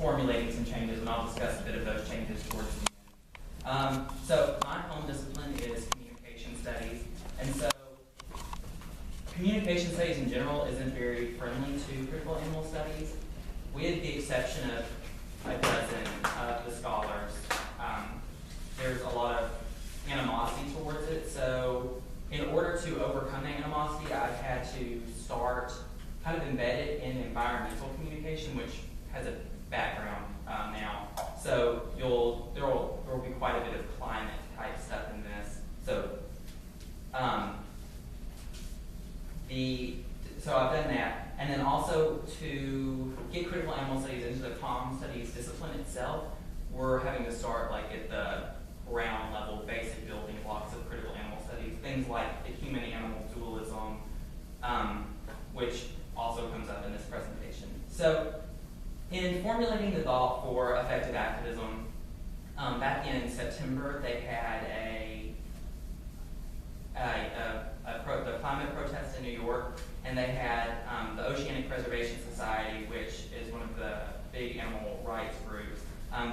formulating some changes, and I'll discuss a bit of those changes towards the end. So my home discipline is communication studies, and so communication studies in general isn't very friendly to critical animal studies, with the exception of a dozen of the scholars. There's a lot of animosity towards it, so in order to overcome that animosity, I've had to start kind of embedded in environmental communication, which has a background now. So there will be quite a bit of climate type stuff in this. So so I've done that, and then also to get critical animal studies into the comm studies discipline itself, we're having to start like at the ground level, basic building blocks of critical animal studies, things like the human-animal dualism, which also comes up in this presentation. So in formulating the thought for effective activism, back in September, they had the climate protest in New York, and they had the Oceanic Preservation Society, which is one of the big animal rights groups.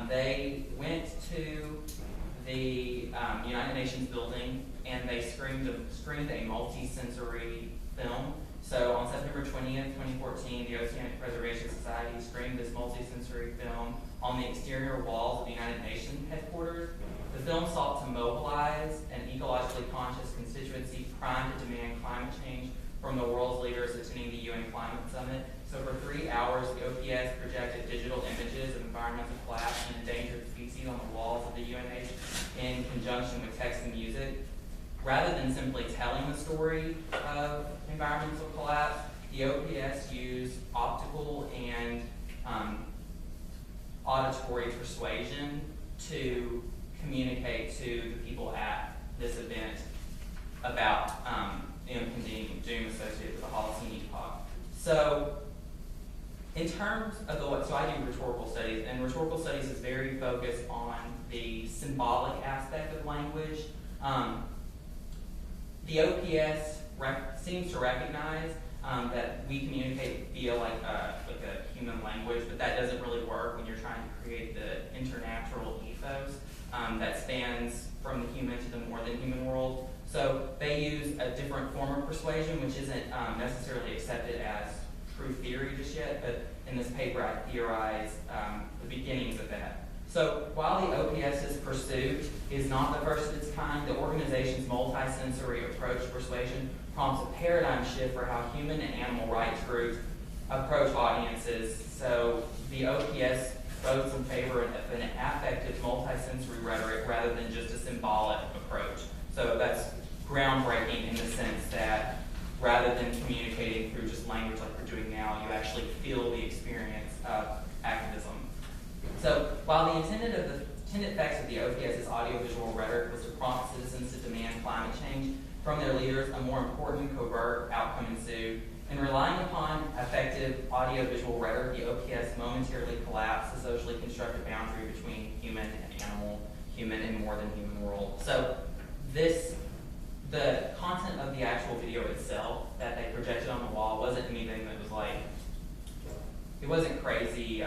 They went to the United Nations building, and they screened a multi-sensory film. So on September 20th, 2014, the Oceanic Preservation Society screened this multi-sensory film on the exterior walls of the United Nations headquarters. The film sought to mobilize an ecologically conscious constituency primed to demand climate change from the world's leaders attending the UN Climate Summit. So for 3 hours, the OPS projected digital images of environmental collapse and endangered species on the walls of the UNH in conjunction with text and music. Rather than simply telling the story of environmental collapse, the OPS used optical and auditory persuasion to communicate to the people at this event about the impending doom associated with the Holocene epoch. So in terms of so I do rhetorical studies, and rhetorical studies is very focused on the symbolic aspect of language. The OPS seems to recognize that we communicate via like a human language, but that doesn't really work when you're trying to create the internatural ethos that spans from the human to the more than human world. So they use a different form of persuasion, which isn't necessarily accepted as true theory just yet, but in this paper I theorize the beginnings of that. So while the OPS's pursuit is not the first of its kind, the organization's multi-sensory approach to persuasion prompts a paradigm shift for how human and animal rights groups approach audiences. So the OPS votes in favor of an affective multi-sensory rhetoric rather than just a symbolic approach. So that's groundbreaking in the sense that rather than communicating through just language like we're doing now, you actually feel the experience of activism. So while the intended effects of the OPS's audiovisual rhetoric was to prompt citizens to demand climate change from their leaders, a more important covert outcome ensued. In relying upon effective audiovisual rhetoric, the OPS momentarily collapsed the socially constructed boundary between human and animal, human and more than human world. So the content of the actual video itself that they projected on the wall wasn't anything that was like, it wasn't crazy,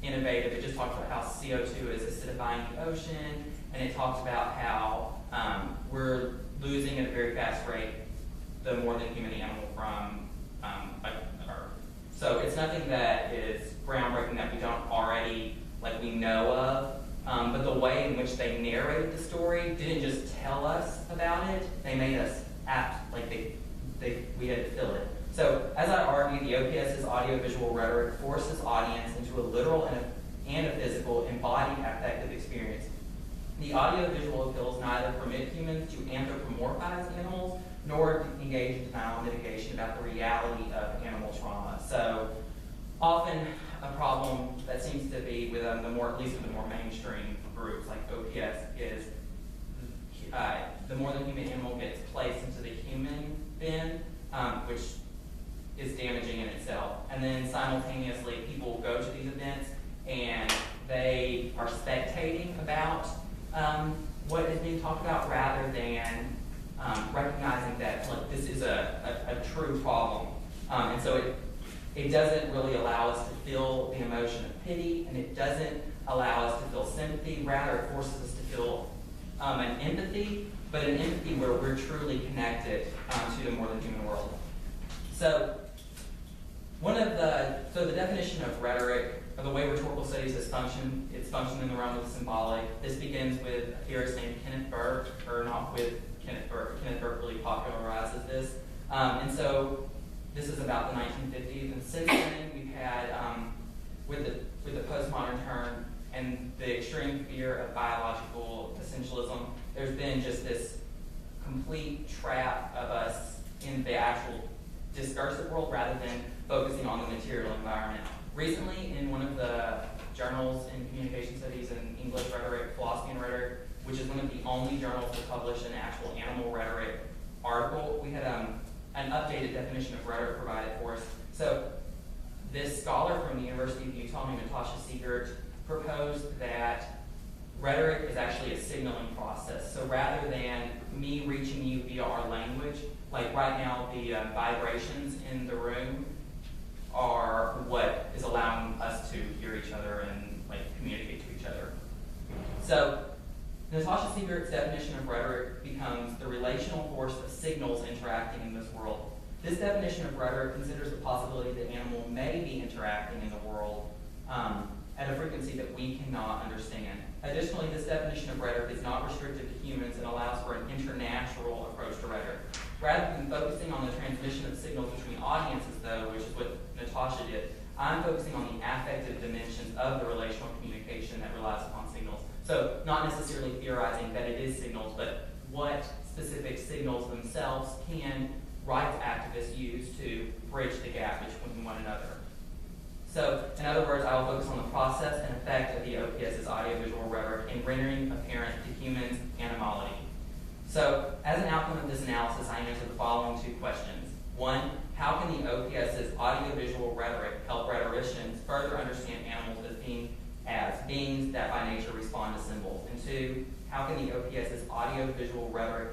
innovative. It just talked about how CO2 is acidifying the ocean, and it talked about how we're losing at a very fast rate the more than human animal from Earth. So it's nothing that is groundbreaking that we don't already, like we know of, but the way in which they narrated the story didn't just tell us about it, they made us act like we had to feel it. So, as I argue, the OPS's audiovisual rhetoric forces audience into a literal and a physical, embodied affective experience. The audiovisual appeals neither permit humans to anthropomorphize animals, nor engage in denial and mitigation about the reality of animal trauma. So, often a problem that seems to be with at least with the more mainstream groups like OPS is the more than human animal gets placed into the human bin, which is damaging in itself. And then simultaneously, people go to these events and they are spectating about what is being talked about rather than recognizing that this is a true problem. And so It doesn't really allow us to feel the emotion of pity, and it doesn't allow us to feel sympathy. Rather, it forces us to feel an empathy, but an empathy where we're truly connected to the more than human world. So, the definition of rhetoric, or the way rhetorical studies has functioned, it's functioned in the realm of the symbolic. This begins with a theorist named Kenneth Burke, or not with Kenneth Burke. Kenneth Burke really popularizes this. And so this is about the 1950s. And since then, we've had, with the postmodern turn and the extreme fear of biological essentialism, there's been just this complete trap of us in the actual discursive world rather than focusing on the material environment. Recently, in one of the journals in communication studies and English rhetoric, philosophy and rhetoric, which is one of the only journals to publish an actual animal rhetoric article, we had an updated definition of rhetoric provided for us. So this scholar from the University of Utah named Natasha Siegert proposed that rhetoric is actually a signaling process. So rather than me reaching you via our language, like right now the vibrations in the room are what is allowing us to hear each other and communicate to each other. So Natasha Siegert's definition of rhetoric becomes the relational force of signals interacting in this world. This definition of rhetoric considers the possibility that animals may be interacting in the world at a frequency that we cannot understand. Additionally, this definition of rhetoric is not restricted to humans and allows for an international approach to rhetoric. Rather than focusing on the transmission of signals between audiences, though, which is what Natasha did, I'm focusing on the affective dimensions of the relational communication that relies upon signals. So not necessarily theorizing that it is signals, but what specific signals themselves can rights activists use to bridge the gap between one another. So, in other words, I will focus on the process and effect of the OPS's audiovisual rhetoric in rendering apparent to humans animality. So, as an outcome of this analysis, I answer the following two questions. One, how can the OPS's audiovisual rhetoric help rhetoricians further understand animals as beings that by nature respond to symbols? And two, how can the OPS's audiovisual rhetoric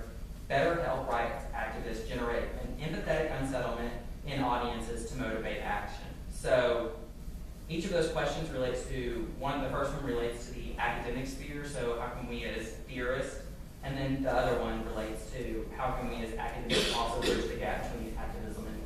better help rights activists generate an empathetic unsettlement in audiences to motivate action? So, each of those questions relates to the first one relates to the academic sphere, so how can we as theorists, and then the other one relates to how can we as academics also bridge the gap between activism and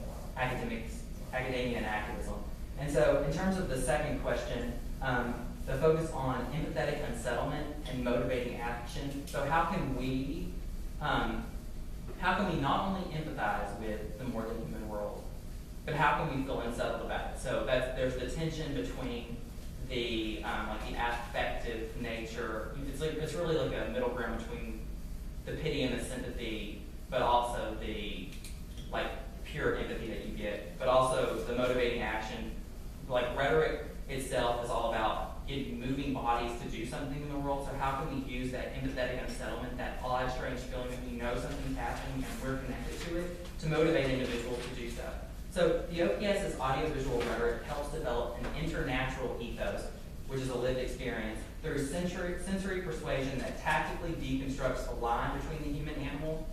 academia and activism. And so in terms of the second question, the focus on empathetic unsettlement and motivating action, so how can we not only empathize with the more than human world, but how can we feel unsettled about it? So there's the tension between the affective nature. It's really like a middle ground between the pity and the sympathy, but also the pure empathy that you get, but also the motivating action. Rhetoric itself is all about moving bodies to do something in the world. So how can we use that empathetic unsettlement, that odd, strange feeling that we know something's happening and we're connected to it, to motivate individuals to do stuff? So the OPS's audiovisual rhetoric helps develop an internatural ethos, which is a lived experience, through sensory persuasion that tactically deconstructs the line between the human and animal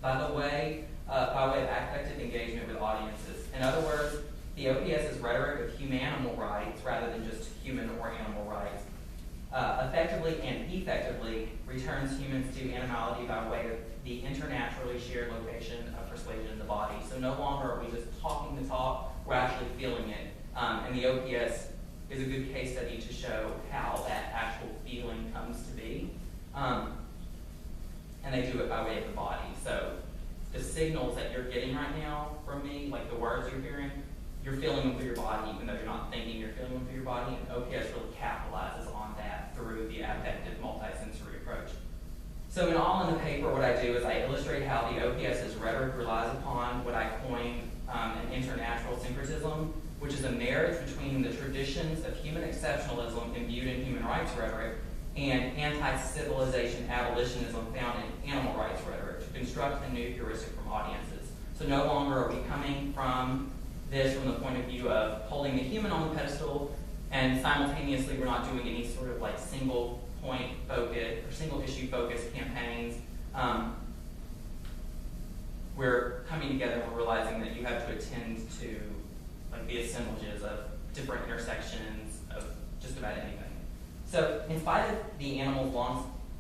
by way of affective engagement with audiences. In other words, the OPS's rhetoric of human-animal rights, rather than just human or animal rights, effectively and effectively returns humans to animality by way of the internaturally shared location of persuasion in the body. So no longer are we just talking the talk, we're actually feeling it. And the OPS is a good case study to show how that actual feeling comes to be. And they do it by way of the body. So the signals that you're getting right now from me, like the words you're hearing, you're feeling them through your body, even though you're not thinking you're feeling them through your body. And OPS really capitalizes on that through the affective multisensory approach. So in all in the paper, what I do is I illustrate how the OPS's rhetoric relies upon what I coined an internatural syncretism, which is a marriage between the traditions of human exceptionalism imbued in human rights rhetoric and anti-civilization abolitionism found in animal rights rhetoric to construct a new heuristic from audiences. So no longer are we coming from this from the point of view of holding the human on the pedestal, and simultaneously we're not doing any sort of single point focus or single issue focused campaigns. We're coming together and we're realizing that you have to attend to like the assemblages of different intersections of just about anything. So in spite of the animal's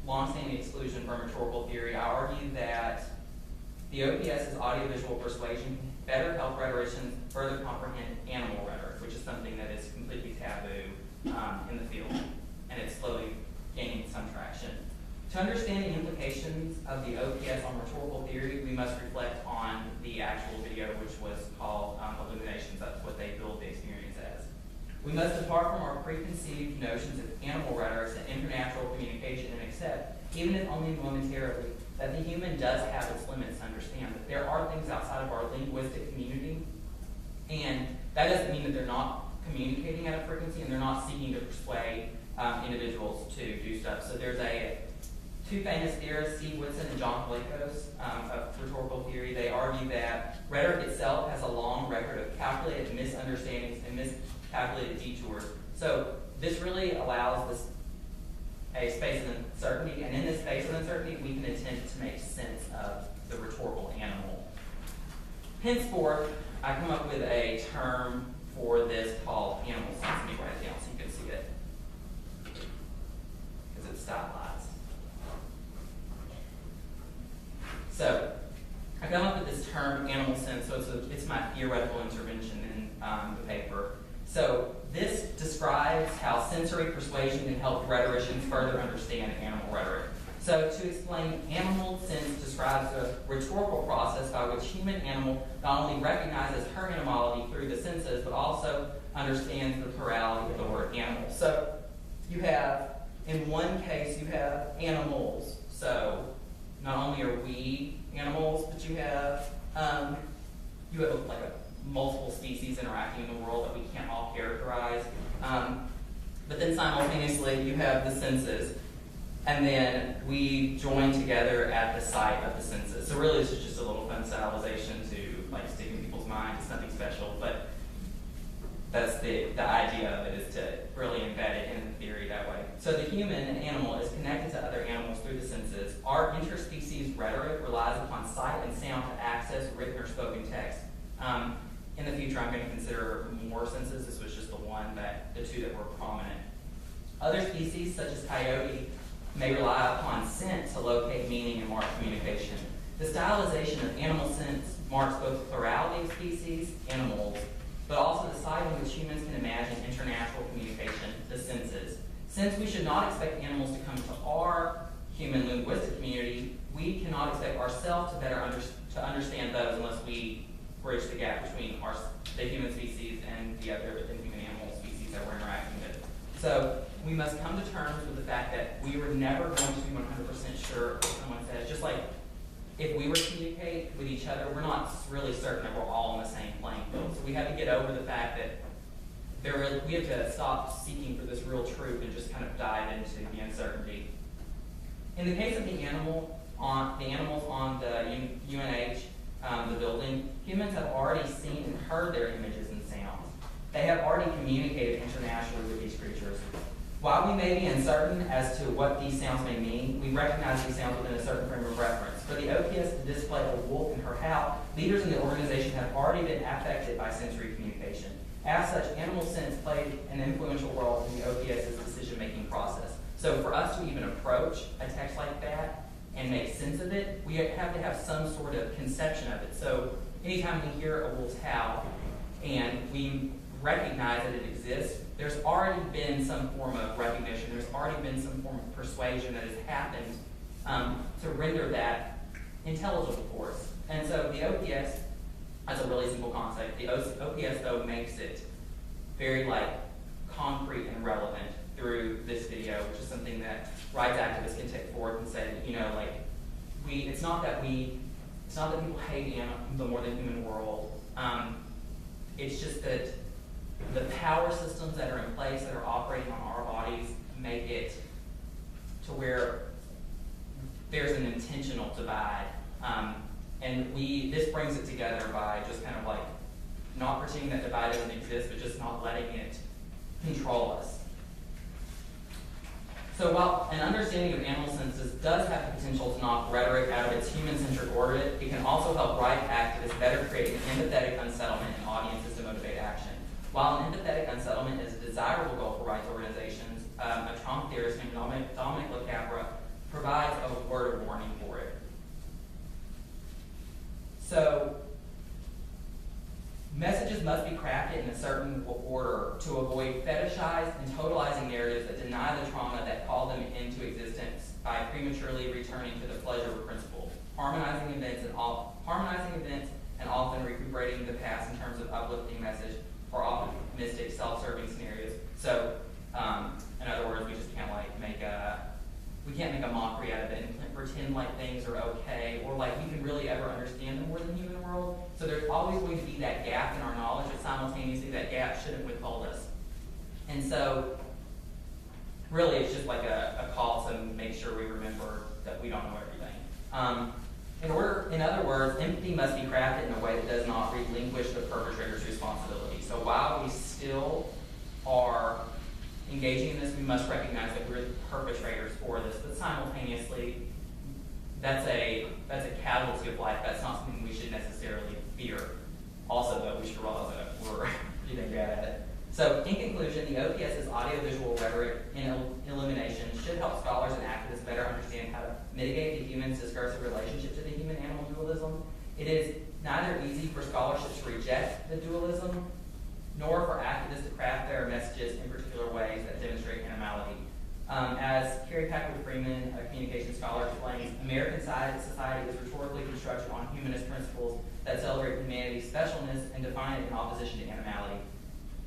long-standing exclusion from rhetorical theory, I argue that the OPS's audiovisual persuasion can better help rhetoricians further comprehend animal rhetoric, which is something that is completely taboo in the field, and it's slowly gaining some traction. To understand the implications of the OPS on rhetorical theory, we must reflect on the actual video, which was called Illuminations. That's what they billed the experience as. We must depart from our preconceived notions of animal rhetoric and international communication and accept, even if only momentarily, that the human does have its limits to understand, that there are things outside of our linguistic community, and that doesn't mean that they're not communicating at a frequency and they're not seeking to persuade individuals to do stuff. So there's two famous theorists, C. Whitson and John Blakos, of rhetorical theory. They argue that rhetoric itself has a long record of calculated misunderstandings and miscalculated detours. So this really allows a space of uncertainty, and in this space of uncertainty, we can attempt to make sense of the rhetorical animal. Henceforth, I come up with a term for this called animal sense. Let me write it down so you can see it, because it's stylized. So, I come up with this term, animal sense, so it's my theoretical intervention in the paper. So, this describes how sensory persuasion can help rhetoricians further understand animal rhetoric. So, to explain, animal sense describes a rhetorical process by which human animal not only recognizes her animality through the senses, but also understands the plurality of the word animal. So, you have, in one case, you have animals. So, not only are we animals, but you have like multiple species interacting in the world that we can't all characterize. But then simultaneously, you have the senses, and then we join together at the site of the senses. So really, this is just a little fun stylization to like stick in people's minds. It's nothing special, but that's the idea of it, is to really embed it in the theory that way. So the human and animal is connected to other animals through the senses. Our interspecies rhetoric relies upon sight and sound to access written or spoken text. In the future, I'm going to consider more senses. This was just the two that were prominent. Other species, such as coyote, may rely upon scent to locate meaning and mark communication. The stylization of animal sense marks both plurality of species, animals, but also the side in which humans can imagine international communication, the senses. Since we should not expect animals to come to our human linguistic community, we cannot expect ourselves to better understand those unless we bridge the gap between the human species and the other human animal species that we're interacting with. So we must come to terms with the fact that we were never going to be 100% sure what someone says. Just like if we were to communicate with each other, we're not really certain that we're all on the same playing field. So we have to get over the fact that we have to stop seeking for this real truth and just kind of dive into the uncertainty. In the case of the animals on the UNH, the building, humans have already seen and heard their images and sounds. They have already communicated internationally with these creatures. While we may be uncertain as to what these sounds may mean, we recognize these sounds within a certain frame of reference. For the OPS to display a wolf in her howl, leaders in the organization have already been affected by sensory communication. As such, animal sense played an influential role in the OPS's decision-making process. So for us to even approach a text like that and make sense of it, we have to have some sort of conception of it. So anytime we hear a wolf's howl and we recognize that it exists, there's already been some form of recognition, there's already been some form of persuasion that has happened to render that intelligible for us. And so the OPS, that's a really simple concept. The OPS, though, makes it very concrete and relevant through this video, which is something that rights activists can take forward and say, it's not that people hate the more than human world. It's just that the power systems that are in place that are operating on our bodies make it to where there's an intentional divide. And this brings it together by just kind of not pretending that divide doesn't exist, but just not letting it control us. So while an understanding of animal senses does have the potential to knock rhetoric out of its human-centric orbit, it can also help right activists better create an empathetic unsettlement in audiences to motivate action. While an empathetic unsettlement is a desirable goal for rights organizations, a trauma theorist named Dominic LaCapra provides a word of warning for it. So, messages must be crafted in a certain order to avoid fetishized and totalizing narratives that deny the trauma that called them into existence by prematurely returning to the pleasure principle, harmonizing events and often recuperating the past in terms of uplifting message or optimistic, self-serving scenarios. So, in other words, we just can't make a mockery out of it and pretend like things are okay, or like we can really ever understand the more than human world. So there's always going to be that gap in our knowledge, but simultaneously that gap shouldn't withhold us. And so really it's just like a call to make sure we remember that we don't know everything. In other words, empathy must be crafted in a way that does not relinquish the perpetrator's responsibility. So while we still are engaging in this, we must recognize that we're the perpetrators for this, but simultaneously, that's a casualty of life. That's not something we should necessarily fear. Also, though, we should realize that we're pretty bad at it. So, in conclusion, the OPS's audiovisual rhetoric in elimination should help scholars and activists better understand how to mitigate the human's discursive relationship to the human-animal dualism. It is neither easy for scholarship to reject the dualism, nor for activists to craft their messages in particular ways that demonstrate animality. As Carrie Packwood Freeman, a communication scholar, explains, American society is rhetorically constructed on humanist principles that celebrate humanity's specialness and define it in opposition to animality.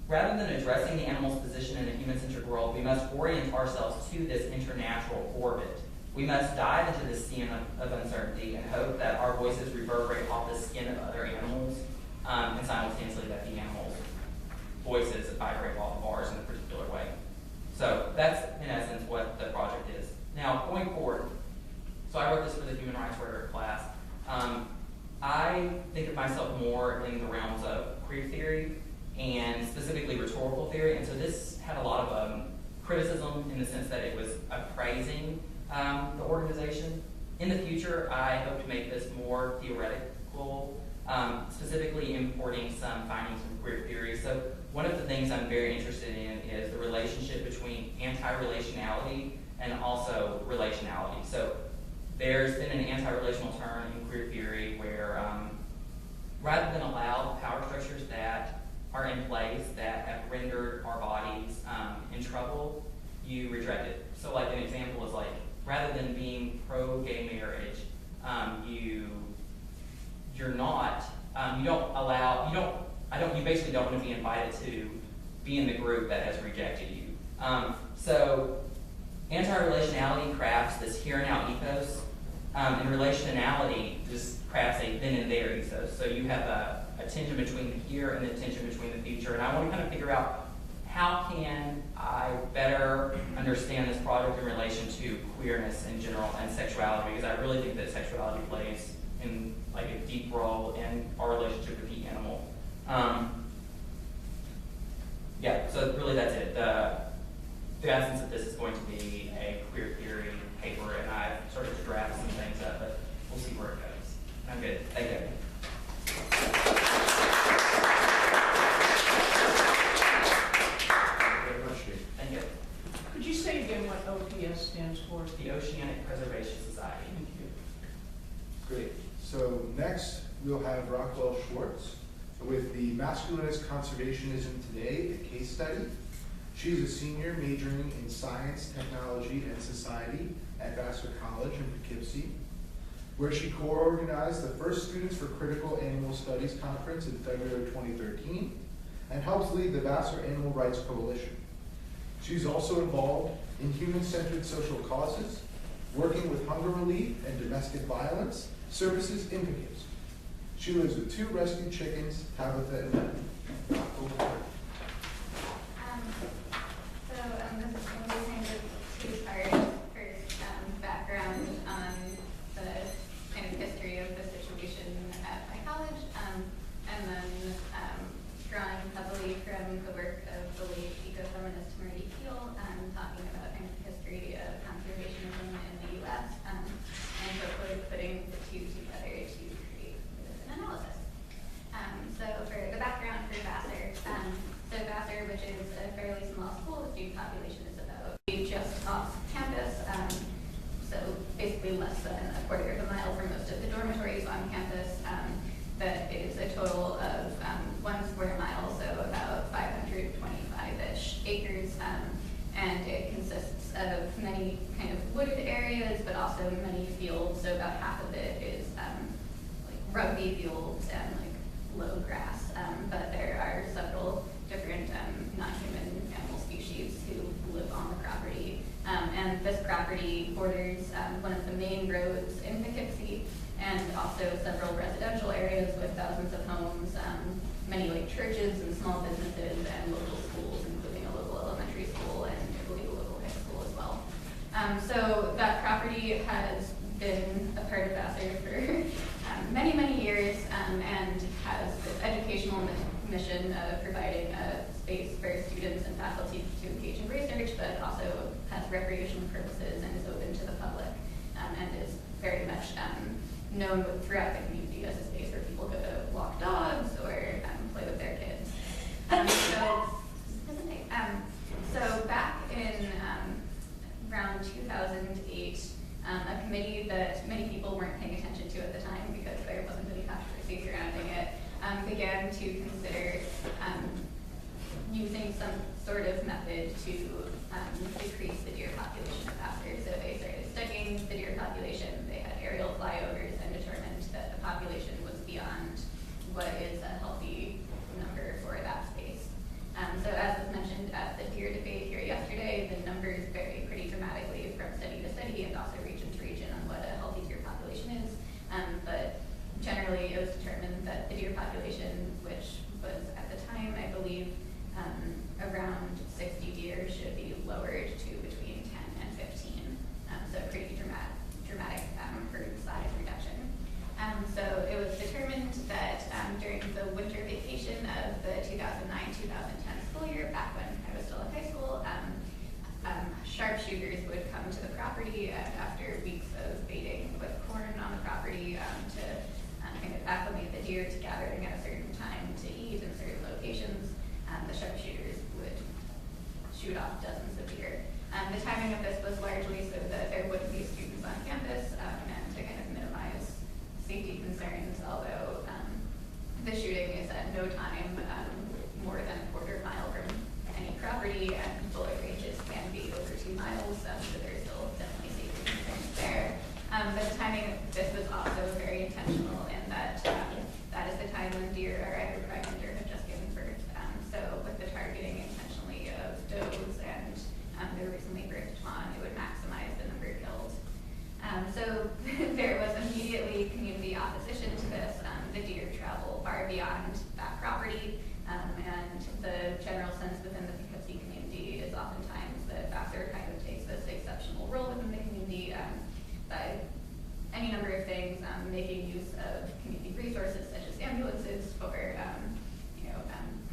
Rather than addressing the animal's position in a human-centered world, we must orient ourselves to this internatural orbit. We must dive into the sea of uncertainty and hope that our voices reverberate off the skin of other animals, and simultaneously that the animals' voices vibrate off of ours in a particular way. So that's, in essence, what the project is. Now, going forward, so I wrote this for the Human Rights Rhetoric class. I think of myself more in the realms of queer theory and specifically rhetorical theory, and so this had a lot of criticism in the sense that it was appraising the organization. In the future, I hope to make this more theoretical, specifically importing some findings from queer theory. So one of the things I'm very interested in is the relationship between anti-relationality and also relationality. So there's been an anti-relational turn in queer theory where rather than allow the power structures that are in place that have rendered our bodies in trouble, you reject it. So like an example is like, rather than being pro-gay marriage, you basically don't want to be invited to be in the group that has rejected you. So anti-relationality crafts this here and now ethos, and relationality just crafts a then and there ethos. So you have a tension between the here and the tension between the future. And I want to kind of figure out how can I better understand this project in relation to queerness in general and sexuality, because I really think that sexuality plays in like a deep role in our relationship with the animal. Yeah, so really that's it. The essence of this is going to be a queer theory paper, and I've started to draft some things up, but we'll see where it goes. I'm good. Thank you. Thank you. Could you say again what OPS stands for? The Oceanic Preservation Society. Thank you. Great. So next we'll have Rockwell Schwartz with the Masculinist Conservationism Today, a case study. She's a senior majoring in science, technology, and society at Vassar College in Poughkeepsie, where she co-organized the first Students for Critical Animal Studies conference in February 2013 and helps lead the Vassar Animal Rights Coalition. She's also involved in human-centered social causes, working with hunger relief and domestic violence services in Poughkeepsie. She lives with 2 rescued chickens, Tabitha and Lennon. So this is going to be kind of 2 parts. First, background on the kind of history of the situation at my college, and then drawing heavily from the work of the late ecofeminist Marie Peel, talking about kind of the history of conservationism in the U.S., and hopefully putting the 2 together to create an analysis. So for the background for Vassar, on campus that is a total of 1 square mile, so about 525-ish acres, and it consists of many kind of wooded areas, but also many fields, so about half of it is like rugby fields and like low grass, but there are several different non-human animal species who live on the property. And this property borders one of the main roads in Poughkeepsie, and also several residential areas with thousands of homes, many like churches and small businesses and local schools, including a local elementary school and I believe a local high school as well. So that property has been a part of Vassar for many, many years, and has this educational mission of providing a space for students and faculty to engage in research, but also has recreational purposes and is open to the public, and is very much known throughout the community as a space where people go to walk dogs or play with their kids. So back in around 2008, a committee that many people weren't paying attention to at the time because there wasn't any controversy surrounding it, began to consider using some sort of method to decrease the deer population of Vassar. So they started studying the deer population. They had aerial flyovers and determined that the population was beyond what is a healthy number for that space. So as was mentioned at the deer debate here yesterday, the numbers vary pretty dramatically from study to study and also region to region on what a healthy deer population is. But generally it was determined that the deer population, which was at the time, I believe, around 60 deer, should be lowered to between 10 and 15. So pretty dramatic herd size reduction. So it was determined that during the winter vacation of the 2009-2010 school year, back when I was still in high school, sharpshooters would come to the property after weeks of baiting with corn on the property to kind of acclimate the deer to gathering at a certain time to eat in certain locations. The sharpshooters would shoot off dozens of deer. The timing of this was largely so that there wouldn't be students on campus and to kind of minimize safety concerns, although the shooting is at no time more than a quarter mile from any property, and bullet ranges can be over 2 miles, so there's still definitely safety concerns there. But the timing of this was also very intentional in that that is the time when deer are either pregnant or have just given birth. So with the targeting intentionally of does and their recently birthed fawn, it would maximize the number killed. So there was immediately community opposition to this. The deer travel far beyond that property, and the general sense within the Poughkeepsie community is oftentimes that Vassar kind of takes this exceptional role within the community by any number of things, making use of community resources such as ambulances for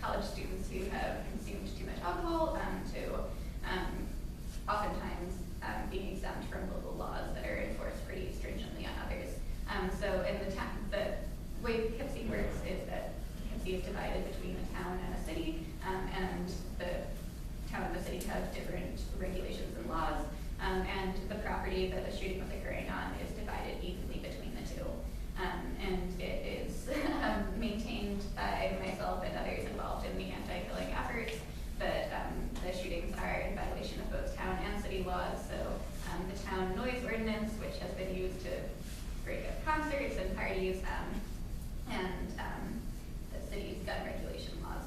college students who have consumed too much alcohol, to oftentimes being exempt from local laws that are enforced pretty stringently on others. So in the way Poughkeepsie works is that Poughkeepsie is divided between a town and a city, and the town and the city have different regulations and laws, and the property that the shooting was occurring on is divided evenly between the two. And it is maintained by myself and others involved in the anti-killing efforts, but the shootings are in violation of both town and city laws. So the town noise ordinance, which has been used to break up concerts and parties, and the city's gun regulation laws.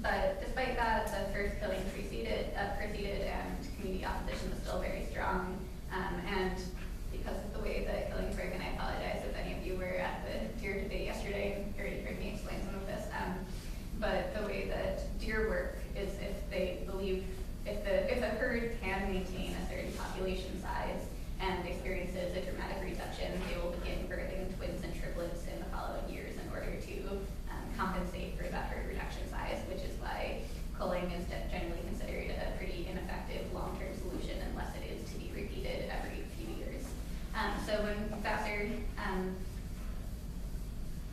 But despite that, the first killing proceeded, and community opposition was still very strong. And because of the way that killings work, and I apologize if any of you were at the deer debate yesterday and already heard me explain some of this, but the way that deer work is if they believe if a herd can maintain a certain population size and experiences a dramatic reduction, they will begin birthing twins and triplets in the following years in order to compensate for that herd reduction size, which is why culling is generally considered a pretty ineffective long-term solution unless it is to be repeated every few years. So when Vassar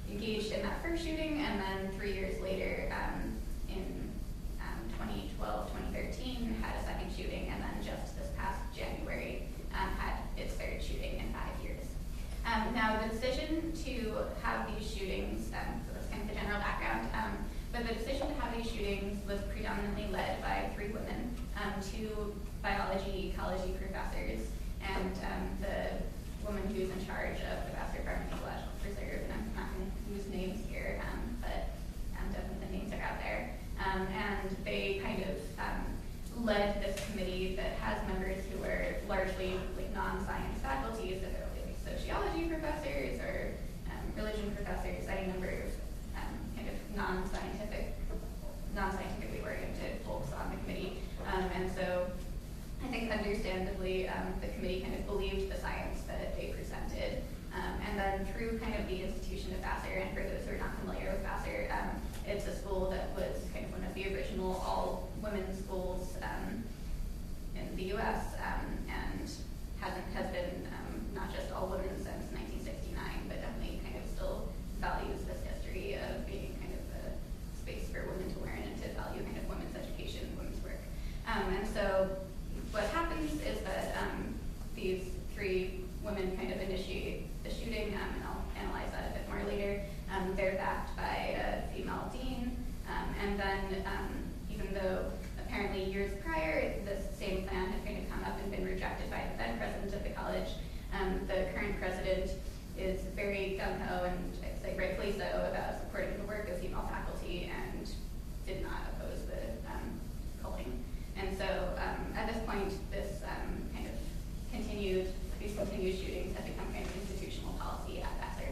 engaged in that first shooting, and then 3 years later, in 2012, 2013, had a second shooting, and then just this past January had its third shooting in 5 years. Now the decision currently led by 3 women, 2 biology ecology professors, and the woman who's in charge of the Vassar Farm and Ecological Preserve, and I'm not going to use names here, but definitely the names are out there. And they kind of led this committee that has members who are largely like non-science faculties, that are like sociology professors or religion professors, any number of kind of non-scientifically oriented folks on the committee. And so I think understandably the committee kind of believed the science that they presented. And then through kind of the institution of Vassar, and for those who are not familiar with Vassar, it's a school that was kind of one of the original all-women's schools in the U.S. And has been not just all women since 1969, but definitely kind of still values this history of being kind of a space for women to learn and to value kind of women's education, women's work. And so what happens is that these 3 women kind of initiate the shooting, and I'll analyze that a bit more later. They're backed by a female dean, and then even though apparently years prior this same plan had kind of come up and been rejected by the then president of the college, the current president is very gung-ho, and I'd say rightfully so, about supporting the work of female faculty and did not oppose the culling. And so at this point, this kind of these continued shootings have become kind of institutional policy at Vassar.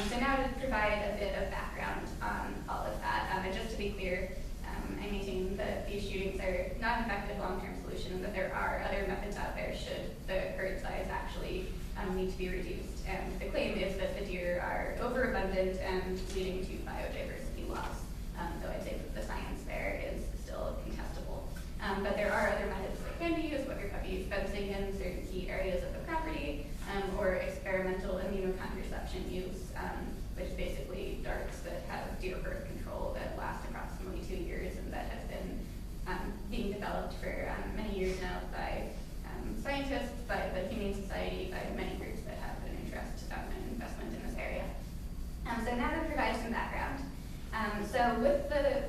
So now to provide a bit of background on all of that, and just to be clear, I maintain that these shootings are not an effective long-term solution, and that there are other methods out there should the herd size actually need to be reduced. And the claim is that the deer are overabundant and leading to biodiversity loss, though I'd say that the science there is still contestable. But there are other methods that can be used, whether it be fencing in certain key areas of the property, or experimental immunocontraception use, which is basically darts that have deer birth control that last approximately 2 years, and that have been being developed for many years now by scientists, by the Humane Society, by many groups that have an interest and investment in this area. So now to provide some background. So with the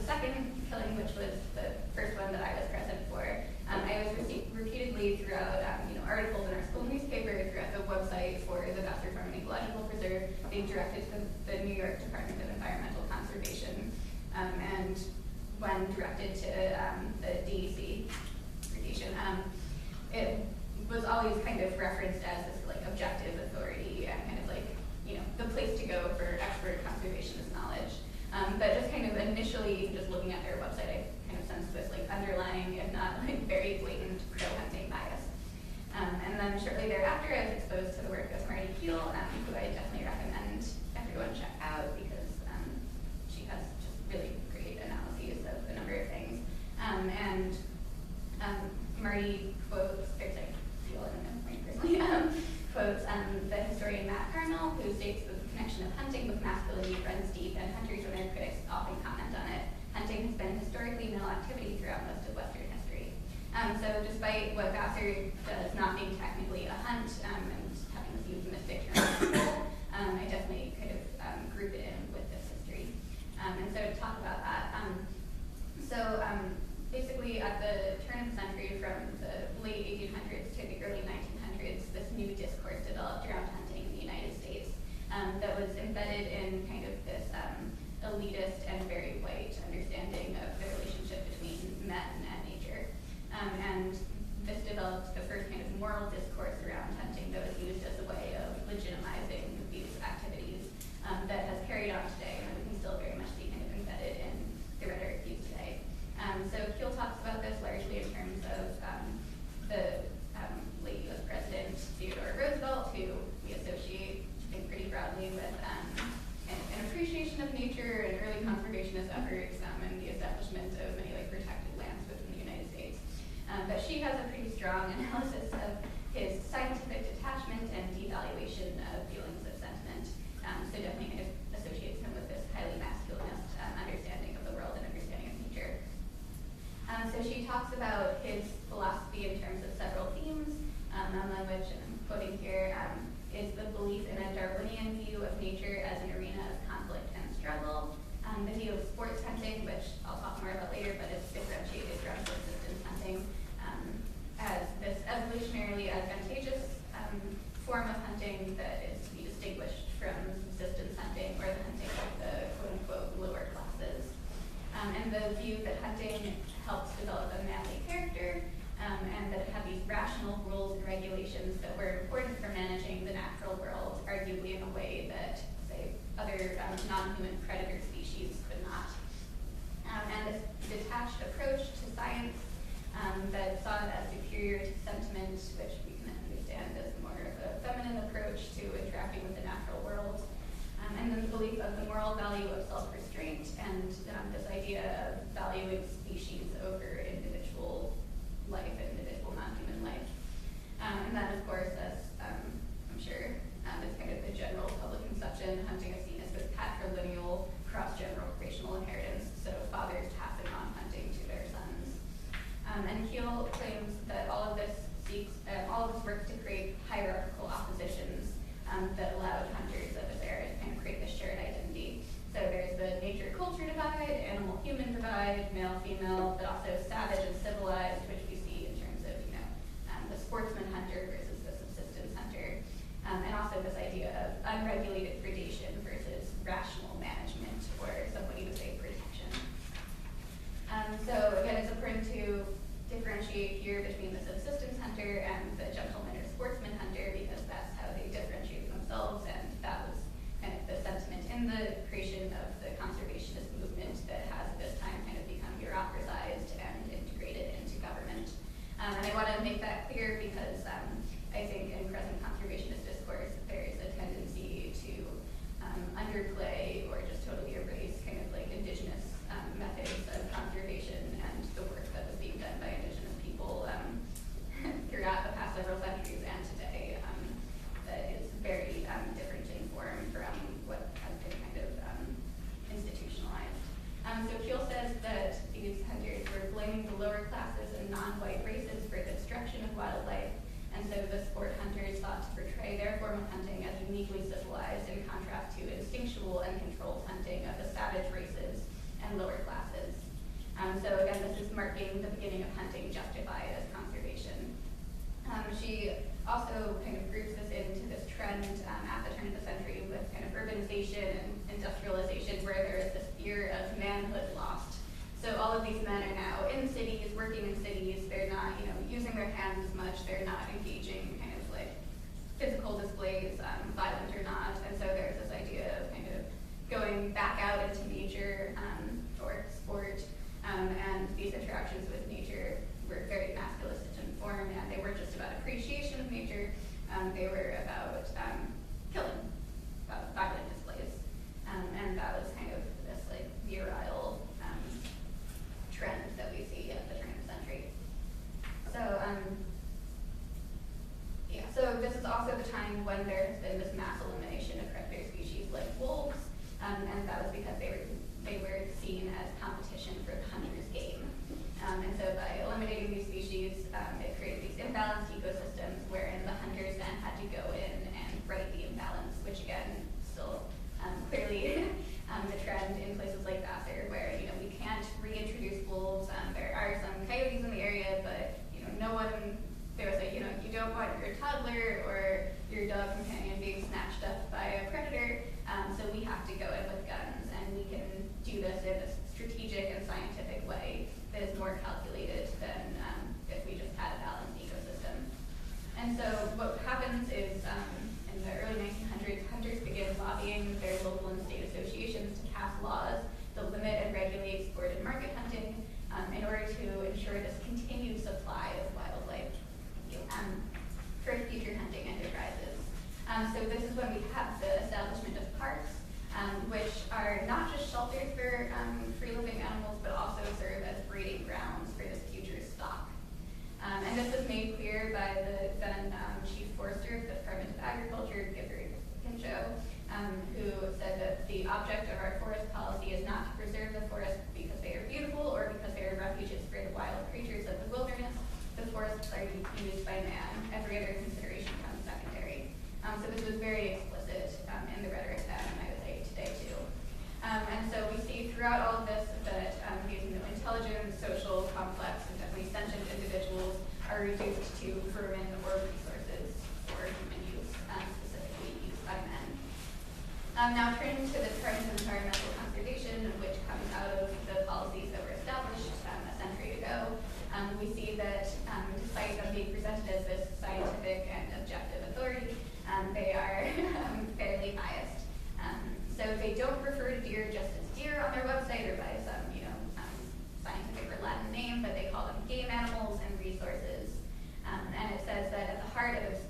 second killing, which was the first one that I was present for, I was repeatedly throughout articles in our school newspaper, throughout the website for the Vassar Farm and Ecological Preserve, being directed to the New York Department of Environmental Conservation, and when directed to the DEC, it was always kind of referenced as this like objective authority and kind of like the place to go for expert conservationist knowledge. But just kind of initially, just looking at their website, I kind of sensed this like underlying, if not like very blatant pro-hunting bias. And then shortly thereafter, I was exposed to the work of Marty Keel, who I definitely recommend everyone check out because she has just really great analyses of a number of things. And Marty quotes, or sorry, Keel, I don't know Marty personally, quotes the historian Matt Carnell, who states that the connection of hunting with masculinity runs deep, and hunters and their critics often comment on it. Hunting has been historically male activity throughout most of Western history. So despite what Vassar does not being technically a hunt and having this euphemistic term, I definitely kind of group it in with this history. And so to talk about that, basically at the turn of the century, from the late 1800s to the early 1900s, this new discourse developed around hunting in the United States that was embedded in kind of this elitist and very white understanding of the relationship between men and nature. And this developed the first kind of moral discourse around hunting that was used as a way of legitimizing these activities that has carried on today, and we can still very much see kind of embedded in the rhetoric used today. So Keel talks about this largely in terms of the late U.S. President Theodore Roosevelt, who we associate, I think, pretty broadly with an appreciation of nature and early conservationist efforts and the establishment of many protected lands within the United States. But she has a pretty strong analysis of his scientific detachment and devaluation of feelings of sentiment. So definitely kind of associates him with this highly masculinist understanding of the world and understanding of nature. So she talks about his philosophy in terms of several themes, among which, and I'm quoting here, is the belief in a Darwinian view of nature as an arena of conflict and struggle, the view of sports hunting, which I'll talk more about and that it had these rational rules and regulations that were important for managing the natural world, arguably in a way that, say, other non-human predator species could not. And this detached approach to science that saw it as superior to sentiment, which we can understand as more of a feminine approach to interacting with the natural world. And then the belief of the moral value of self-restraint and this idea of valuing species over individual life, individual non-human life. And then, of course, as I'm sure is kind of the general public conception, hunting is seen as this patrilineal, cross-generational inheritance, so fathers passing on hunting to their sons. And Keel claims that all of this works to create hierarchical oppositions that allowed hunters of this era to kind of create this shared identity. So there's the nature-culture divide, animal-human divide, male-female, but also savage and civilized, which we see in terms of, the sportsman hunter versus the subsistence hunter. And also this idea of unregulated predation versus rational management, or some would even say protection. So again, it's important to differentiate here between the subsistence hunter and the gentleman or sportsman hunter, because that's how they differentiate themselves, and that was kind of the sentiment in the creation of the conservationist movement that has at this time kind of become bureaucratized and integrated into government. And I want to make that clear because I think in present conservationist discourse, there is a tendency to underplay or just totally erase kind of like indigenous methods of conservation and the work that was being done by indigenous people throughout the past several centuries and today, that is very different in form from what has been kind of institutionalized. So Keel says that these hunters were blaming the lower classes and non-white races for the destruction of wildlife, and so the sport hunters sought to portray their form of hunting as uniquely civilized in contrast to instinctual and controlled hunting of the savage races and lower classes. So again, this is marking the beginning of hunting justified as conservation. She also kind of groups this into this trend at the turn of the century with kind of urbanization and industrialization, where there is this fear of manhood lost. So all of these men are now in cities, working in cities. They're not, using their hands as much. They're not engaging kind of like physical displays, violent or not. And so there's this idea of kind of going back out into nature for sport, and these interactions with nature were very masculinist in form, and they weren't just about appreciation of nature. They were about killing, about violent displays, and that was kind of this like virile trend that we see at the turn of the century. So so this is also the time when there has been this mass elimination of predator species like wolves, and that was because they were seen as competition for the hunter's game. And so by eliminating these species, it created these imbalanced ecosystems wherein the hunters then had to go in and right the imbalance, which again, still clearly the trend in places like Vassar, where we can't reintroduce wolves. There are some coyotes in the area, but no one. There was a you don't want your toddler or your dog companion being snatched up by a predator, so we have to go in with guns, and we can do this in a strategic and scientific way that is more calculated than if we just had a balanced ecosystem. And so what happens is in the early 1900s, hunters begin lobbying their local and state associations to pass laws that limit and regulate sport and market hunting in order to ensure this continued supply of wildlife for future hunting enterprises. So this is when we have the establishment of parks, which are not just shelters for free-living animals, but also serve as breeding grounds for this future stock. And this was made clear by the then Chief Forester of the Department of Agriculture, Gifford Pinchot, who said that the object of our forest policy is not to preserve the forest because they are beautiful or because they are refuges for the wild creatures of the wilderness. The forests are used by man. Every other consideration comes secondary. So this was very explicit in the rhetoric then, and I would say today too. And so we see throughout all of this that these intelligent, social, complex, and definitely sentient individuals are reduced to vermin or resources for human use, specifically used by men. Now turning to the trend of environmental conservation, which comes out of the policies that were established a century ago, we see that despite them being presented as this scientific and objective authority, they are fairly biased. So they don't refer to deer just as deer on their website or by some, scientific or Latin name, but they call them game animals and resources. And it says that at the heart of its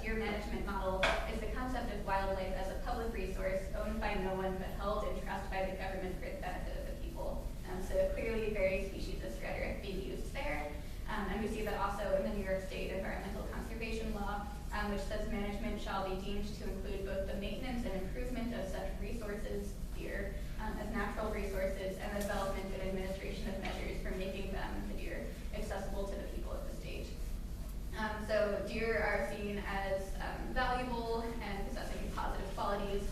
deer management model is the concept of wildlife as a public resource owned by no one but held in trust by the government for the benefit of the people. So clearly very speciesist rhetoric being used there. And we see that also in the New York State Environmental Conservation Law, which says management shall be deemed to include both the maintenance and improvement of such resources, deer, as natural resources, and the development and administration of measures for making them, the deer, accessible to the people of the state. So deer are seen as valuable and possessing positive qualities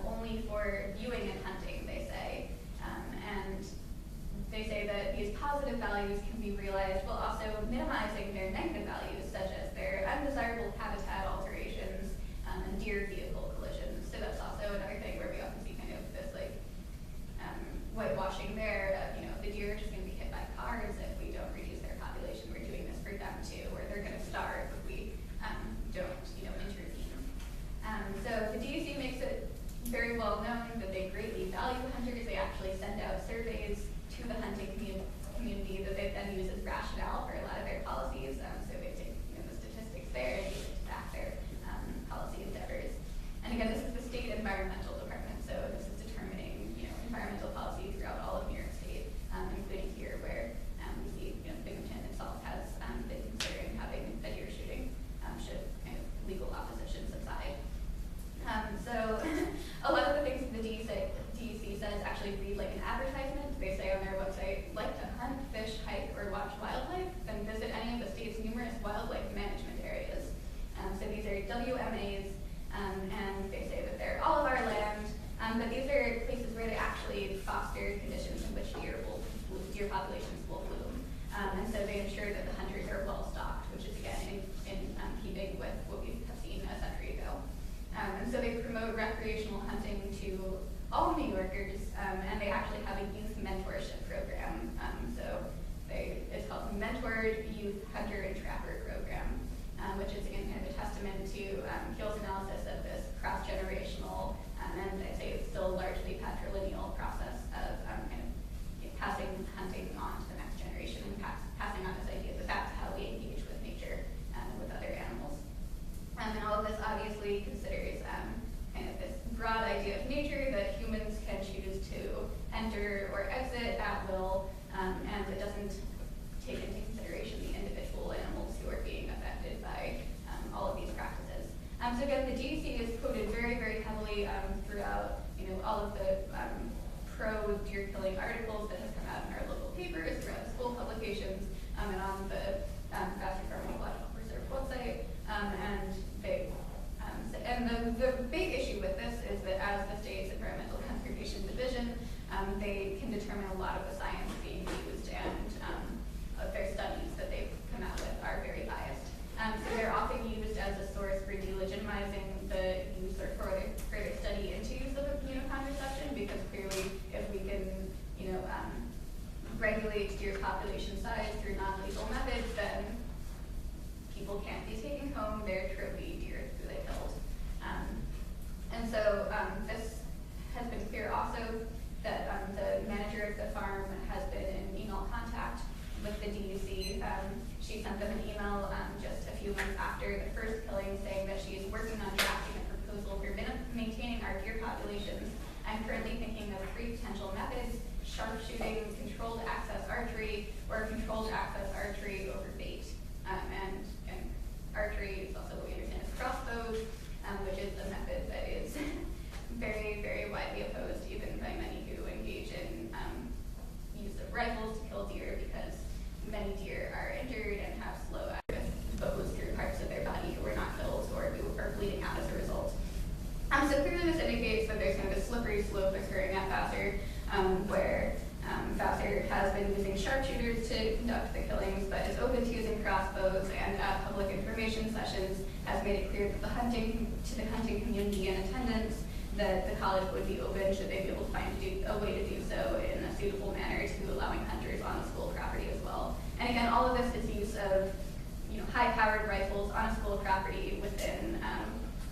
only for viewing and hunting, they say. And they say that these positive values can be realized while also minimizing their negative values, such as their undesirable habitat alterations and deer vehicle collisions. So that's also another thing where we often see kind of this whitewashing there of, the deer are just going to be hit by cars if we don't reduce their population. We're doing this for them too, or they're going to starve if we don't, intervene. So the DEC makes it very well known that they greatly value hunters. They actually send out surveys to the hunting community that they then use as rationale for a lot of their policies. So they take the statistics there and use it to back their policy endeavors. And again, this is the state environmental department, so this is determining environmental policy throughout all of New York State, including here where we see Binghamton itself has been considering having a deer shooting should kind of legal opposition subside. So a lot of the things the DEC says actually read like an advertisement. They say on their website, like to hunt, fish, hike, or watch wildlife, then visit any of the state's numerous wildlife management areas. So these are WMAs, and they say that they're all of our land, but these are places where they actually foster conditions in which deer populations will bloom. And so they ensure that the hunters are well stocked, which is again in keeping with what we have seen a century ago. And so they promote recreational hunting to all New Yorkers, and they actually have a youth mentorship program. It's called Mentored Youth Hunter and Trapper Program, which is again kind of a testament to Hill's analysis of this cross-generational, and I'd say it's still largely patrilineal process of passing hunting on to the next generation and passing on this idea that that's how we engage with nature and with other animals. And all of this obviously considers kind of this broad idea of nature that humans can choose to enter or exit at will, and it doesn't take into consideration the individual animals who are being affected by all of these practices. So again, the DEC is quoted very, very heavily throughout, all of the pro-deer killing articles that have come out in our local papers, throughout school publications, and on the Vassar Farm Ecological Reserve website. And the big issue with this is that as the state's Environmental Conservation Division, they can determine a lot of the science being used, and their studies that they've come out with are very biased. So they're often used as a source for delegitimizing the use or further study into use of contraception, because clearly if we can, regulate deer population size through non-lethal methods, then people can't be taking home their trophy deer who they killed. And so this has been clear also that the manager of the farm has been in email contact with the DEC. She sent them an email just a few months after the first killing, saying that she is working on drafting a proposal for maintaining our deer populations. I'm currently thinking of 3 potential methods: sharpshooting, controlled access archery, or controlled access archery over bait. And archery is also what we understand as crossbows, which is a method that is very, very widely opposed even by many who engage in use of rifles to kill deer, because many deer are injured and have slow access bows through parts of their body who were not killed or who are bleeding out as a result. So clearly this indicates that there's kind of a slippery slope occurring at Vassar, where Vassar has been using sharpshooters to conduct the killings, but is open to using crossbows, and at public information sessions has made it clear that the hunting community in attendance that the college would be open should they be able to find a way to do so in a suitable manner to allowing hunters on the school property as well. And again, all of this is use of high-powered rifles on a school property within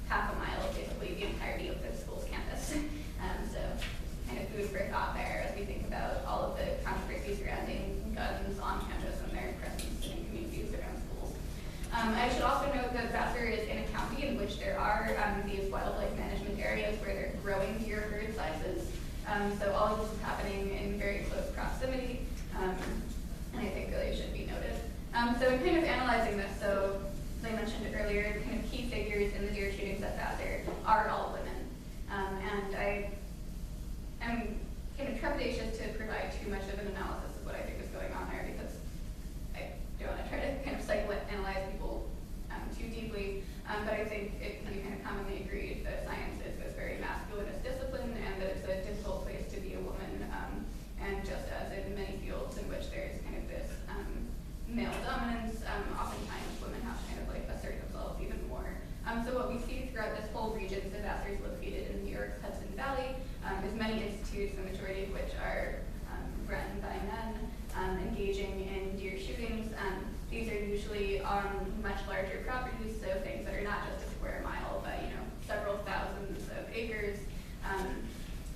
half a mile of basically the entirety of the school's campus. So kind of food for thought there as we think about all of the controversy surrounding guns on campus and their presence in communities around schools. I should also note that Vassar is in a county in which there are these wildlife management areas where they're growing deer herd sizes. So all of this is happening in very close proximity, and I think really should be noted. So in kind of analyzing this, so as I mentioned earlier, kind of key figures in the deer shootings at Vassar are all women. And I am kind of trepidatious to provide too much of an analysis of what I think is going on there because I don't want to try to kind of psychoanalyze people too deeply. But I think it can be kind of commonly agreed that science is this very masculinist discipline and that it's a difficult place to be a woman. And just as in many fields in which there's kind of this male dominance, oftentimes women have to kind of like assert themselves even more. So what we see throughout this whole region, so Vassar is located in New York's Hudson Valley. There's many institutes, the majority of which are run by men, engaging in deer shootings. These are usually on much larger properties, so things that are not just a square mile, but several thousands of acres.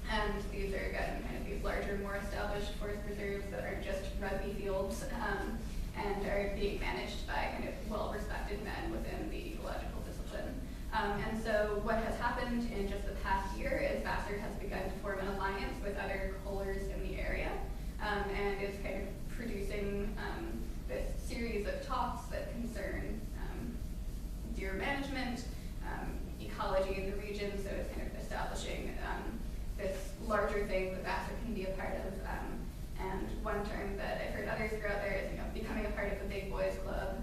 And these are again kind of these larger, more established forest preserves that aren't just rugby fields and are being managed by kind of well-respected men within the ecological discipline. And so what has happened in just the past year is Vassar has begun to form an alliance with other coalers in the area and is kind of producing this series of talks that concern deer management, ecology in the region, so it's kind of establishing this larger thing that Vassar can be a part of. And one term that I've heard others throw out there is becoming a part of the big boys club.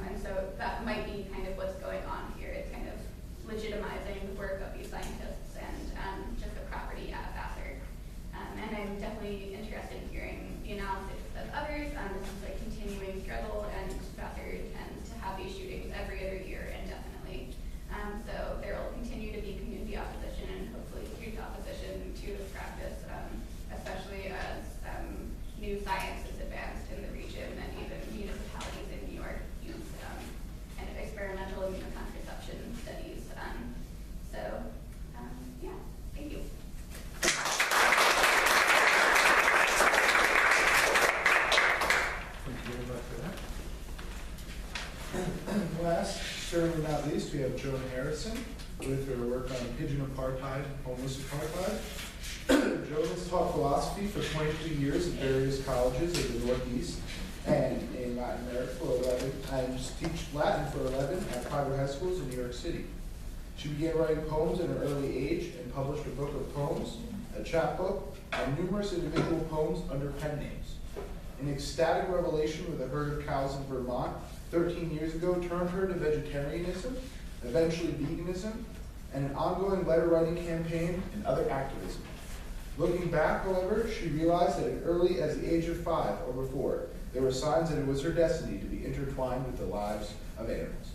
And so that might be kind of what's going on here. It's kind of legitimizing the work of these scientists and just the property at Vassar. And I'm definitely interested in hearing the analysis of others. This is a continuing struggle, and Vassar tends to have these shootings every other year indefinitely. So there will continue to be community opposition and hopefully youth opposition to this practice, especially as new science is advanced in the region and even municipalities in New York use kind of experimental immunocontraception studies. Yeah, thank you. Thank you very much for that. Last, certainly not least, we have Joan Harrison with her work on pigeon apartheid, homeless apartheid. Joan has taught philosophy for 22 years at various colleges in the Northeast and in Latin America for 11, and teach Latin for 11 at private high schools in New York City. She began writing poems at an early age and published a book of poems, a chapbook, and numerous individual poems under pen names. An ecstatic revelation with a herd of cows in Vermont 13 years ago turned her to vegetarianism, eventually veganism, and an ongoing letter-writing campaign and other activism. Looking back, however, she realized that as early as the age of 5 or before, there were signs that it was her destiny to be intertwined with the lives of animals.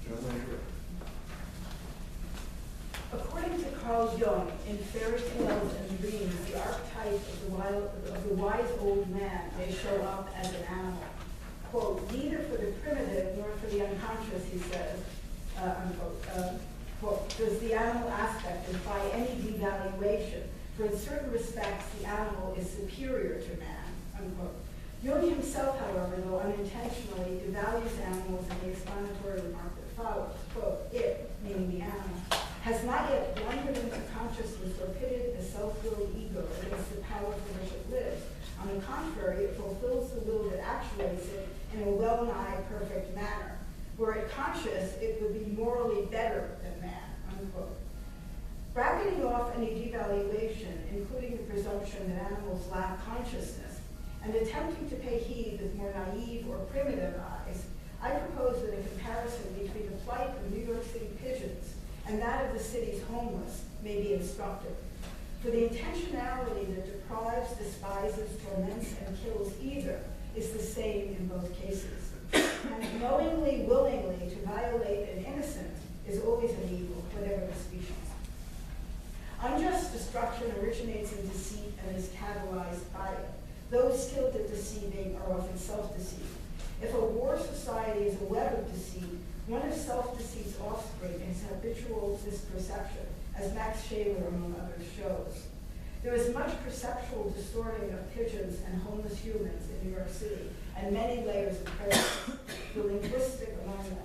Joan, when you're ready. According to Carl Jung, in fairy tales and dreams, the archetype of the wise old man may show up as an animal. Quote, neither for the primitive nor for the unconscious, he says, unquote, quote, does the animal aspect imply any devaluation, for in certain respects the animal is superior to man, unquote. Jung himself, however, though unintentionally, devalues animals in the explanatory remark that follows. Quote, it, meaning the animal, has not yet blundered into consciousness or pitted the self-willed ego against the power for which it lives. On the contrary, it fulfills the will that actuates it in a well-nigh perfect manner. Were it conscious, it would be morally better than man, unquote. Bracketing off any devaluation, including the presumption that animals lack consciousness, and attempting to pay heed with more naive or primitive eyes, I propose that a comparison between the plight of New York City pigeons and that of the city's homeless may be instructive. For the intentionality that deprives, despises, torments, and kills either is the same in both cases. And knowingly, willingly to violate an innocent is always an evil, whatever the species. Unjust destruction originates in deceit and is catalyzed by it. Those skilled at deceiving are often self-deceived. If a war society is a web of deceit, one of self-deceit's offspring is habitual misperception, as Max Shaler, among others, shows. There is much perceptual distorting of pigeons and homeless humans in New York City, and many layers of prejudice, the linguistic among them.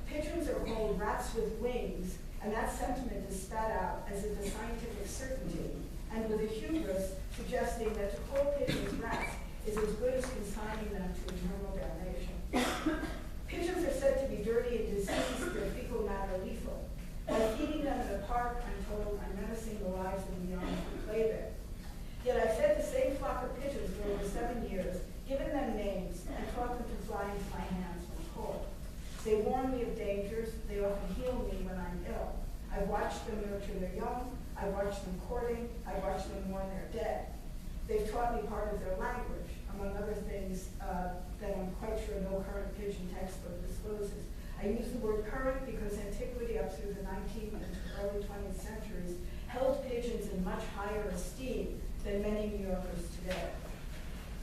Pigeons are called rats with wings, and that sentiment is spat out as if a scientific certainty, and with a hubris suggesting that to call pigeons rats is as good as consigning them to eternal damnation. Pigeons are said to be dirty and diseased, their fecal matter lethal. By feeding them in a park, I'm told I'm menacing the lives of the young who play there. Yet I fed the same flock of pigeons for over 7 years, given them names, and taught them to fly into my hands when cold. They warn me of dangers, they often heal me when I'm ill. I've watched them nurture their young, I've watched them courting, I've watched them mourn their dead. They've taught me part of their language, among other things that I'm quite sure no current pigeon textbook discloses. I use the word current because antiquity up through the 19th and early 20th centuries held pigeons in much higher esteem than many New Yorkers today.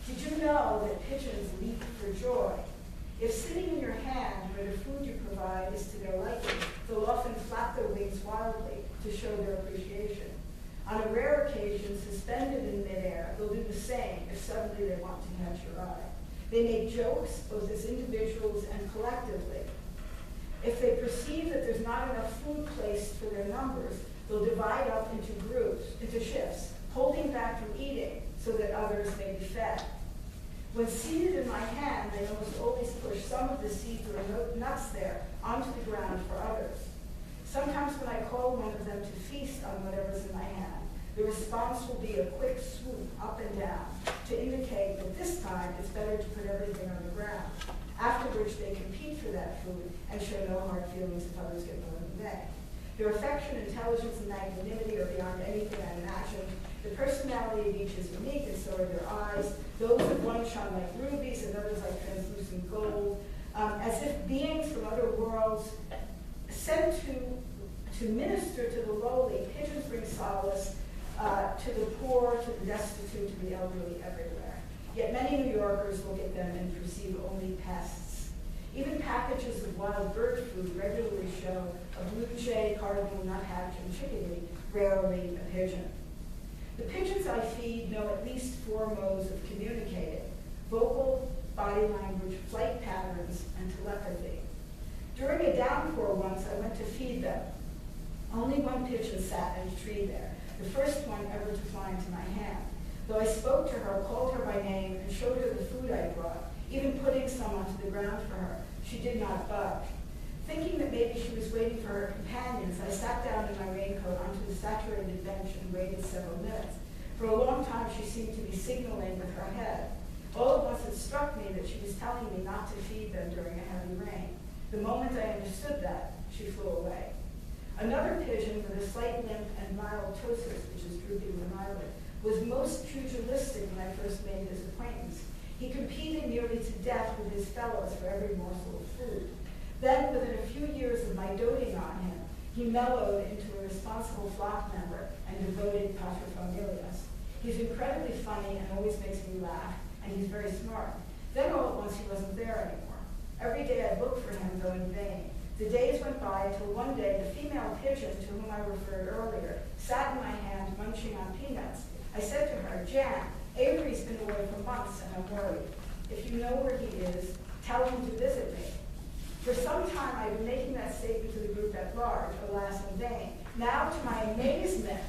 Did you know that pigeons leap for joy? If sitting in your hand where the food you provide is to their liking, they'll often flap their wings wildly to show their appreciation. On a rare occasion, suspended in midair, they'll do the same if suddenly they want to catch your eye. They make jokes, both as individuals and collectively. If they perceive that there's not enough food placed for their numbers, they'll divide up into groups, into shifts, holding back from eating so that others may be fed. When seated in my hand, they almost always push some of the seeds or nuts there onto the ground for others. Sometimes when I call one of them to feast on whatever's in my hand, the response will be a quick swoop up and down to indicate that this time it's better to put everything on the ground, after which they compete for that food and show no hard feelings if others get more than they. Their affection, intelligence, and magnanimity are beyond anything I imagined. The personality of each is unique, and so are their eyes. Those of one shine like rubies, and others like translucent gold, as if beings from other worlds sent to minister to the lowly. Pigeons bring solace to the poor, to the destitute, to the elderly, everywhere. Yet many New Yorkers look at them and perceive only pests. Even packages of wild bird food regularly show a blue jay, cardinal, nuthatch, and chickadee, rarely a pigeon. The pigeons I feed know at least 4 modes of communicating: vocal, body language, flight patterns, and telepathy. During a downpour once, I went to feed them. Only one pigeon sat in a tree there, the first one ever to fly into my hand. Though I spoke to her, called her by name, and showed her the food I brought, even putting some onto the ground for her, she did not budge. Thinking that maybe she was waiting for her companions, I sat down in my raincoat onto the saturated bench and waited several minutes. For a long time, she seemed to be signaling with her head. All at once, it struck me that she was telling me not to feed them during a heavy rain. The moment I understood that, she flew away. Another pigeon with a slight limp and mild ptosis, which is drooping with an eyelid, was most pugilistic when I first made his acquaintance. He competed nearly to death with his fellows for every morsel of food. Then, within a few years of my doting on him, he mellowed into a responsible flock member and devoted paterfamilias. He's incredibly funny and always makes me laugh, and he's very smart. Then all at once he wasn't there anymore. Every day I'd look for him, though in vain. The days went by until one day the female pigeon to whom I referred earlier sat in my hand munching on peanuts. I said to her, "Jan, Avery's been away for months and I'm worried. If you know where he is, tell him to visit me." For some time I've been making that statement to the group at large, alas in vain. Now, to my amazement,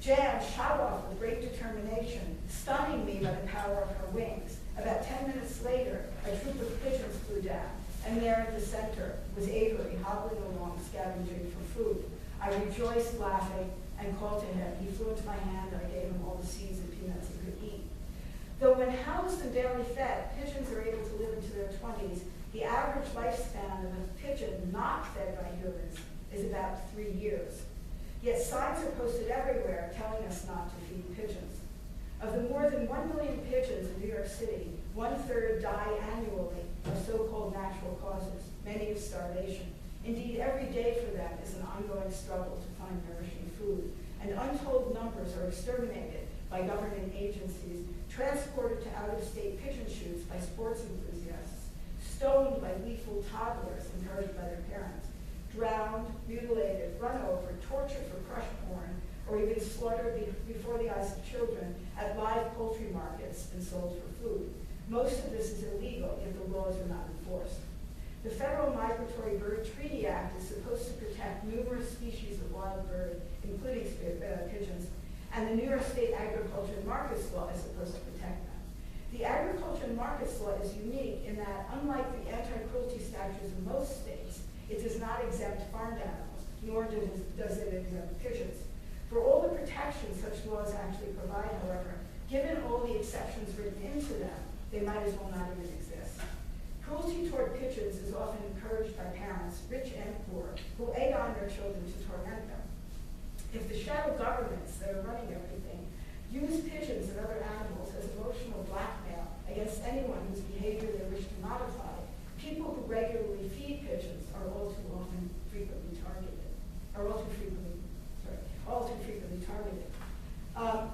Jan shot off with great determination, stunning me by the power of her wings. About 10 minutes later, a troop of pigeons flew down, and there at the center was Avery hobbling along, scavenging for food. I rejoiced, laughing, and called to him. He flew into my hand, and I gave him all the seeds and peanuts he could eat. Though when housed and daily fed, pigeons are able to live into their 20s, the average lifespan of a pigeon not fed by humans is about 3 years. Yet signs are posted everywhere telling us not to feed pigeons. Of the more than 1 million pigeons in New York City, 1/3 die annually of so-called natural causes, many of starvation. Indeed, every day for them is an ongoing struggle to find nourishing food, and untold numbers are exterminated by government agencies, transported to out-of-state pigeon shoots by sports enthusiasts, stoned by lethal toddlers encouraged by their parents, drowned, mutilated, run over, tortured for crushed corn, or even slaughtered before the eyes of children at live poultry markets and sold for food. Most of this is illegal if the laws are not enforced. The Federal Migratory Bird Treaty Act is supposed to protect numerous species of wild birds, including pigeons, and the New York State Agriculture and Markets Law is supposed to protect them. The Agriculture and Markets Law is unique in that, unlike the anti-cruelty statutes in most states, it does not exempt farmed animals, nor does it exempt pigeons. For all the protections such laws actually provide, however, given all the exceptions written into them, they might as well not even exist. Cruelty toward pigeons is often encouraged by parents, rich and poor, who egg on their children to torment them. If the shadow governments that are running everything use pigeons and other animals as emotional blackmail against anyone whose behavior they wish to modify, people who regularly feed pigeons are all too frequently targeted.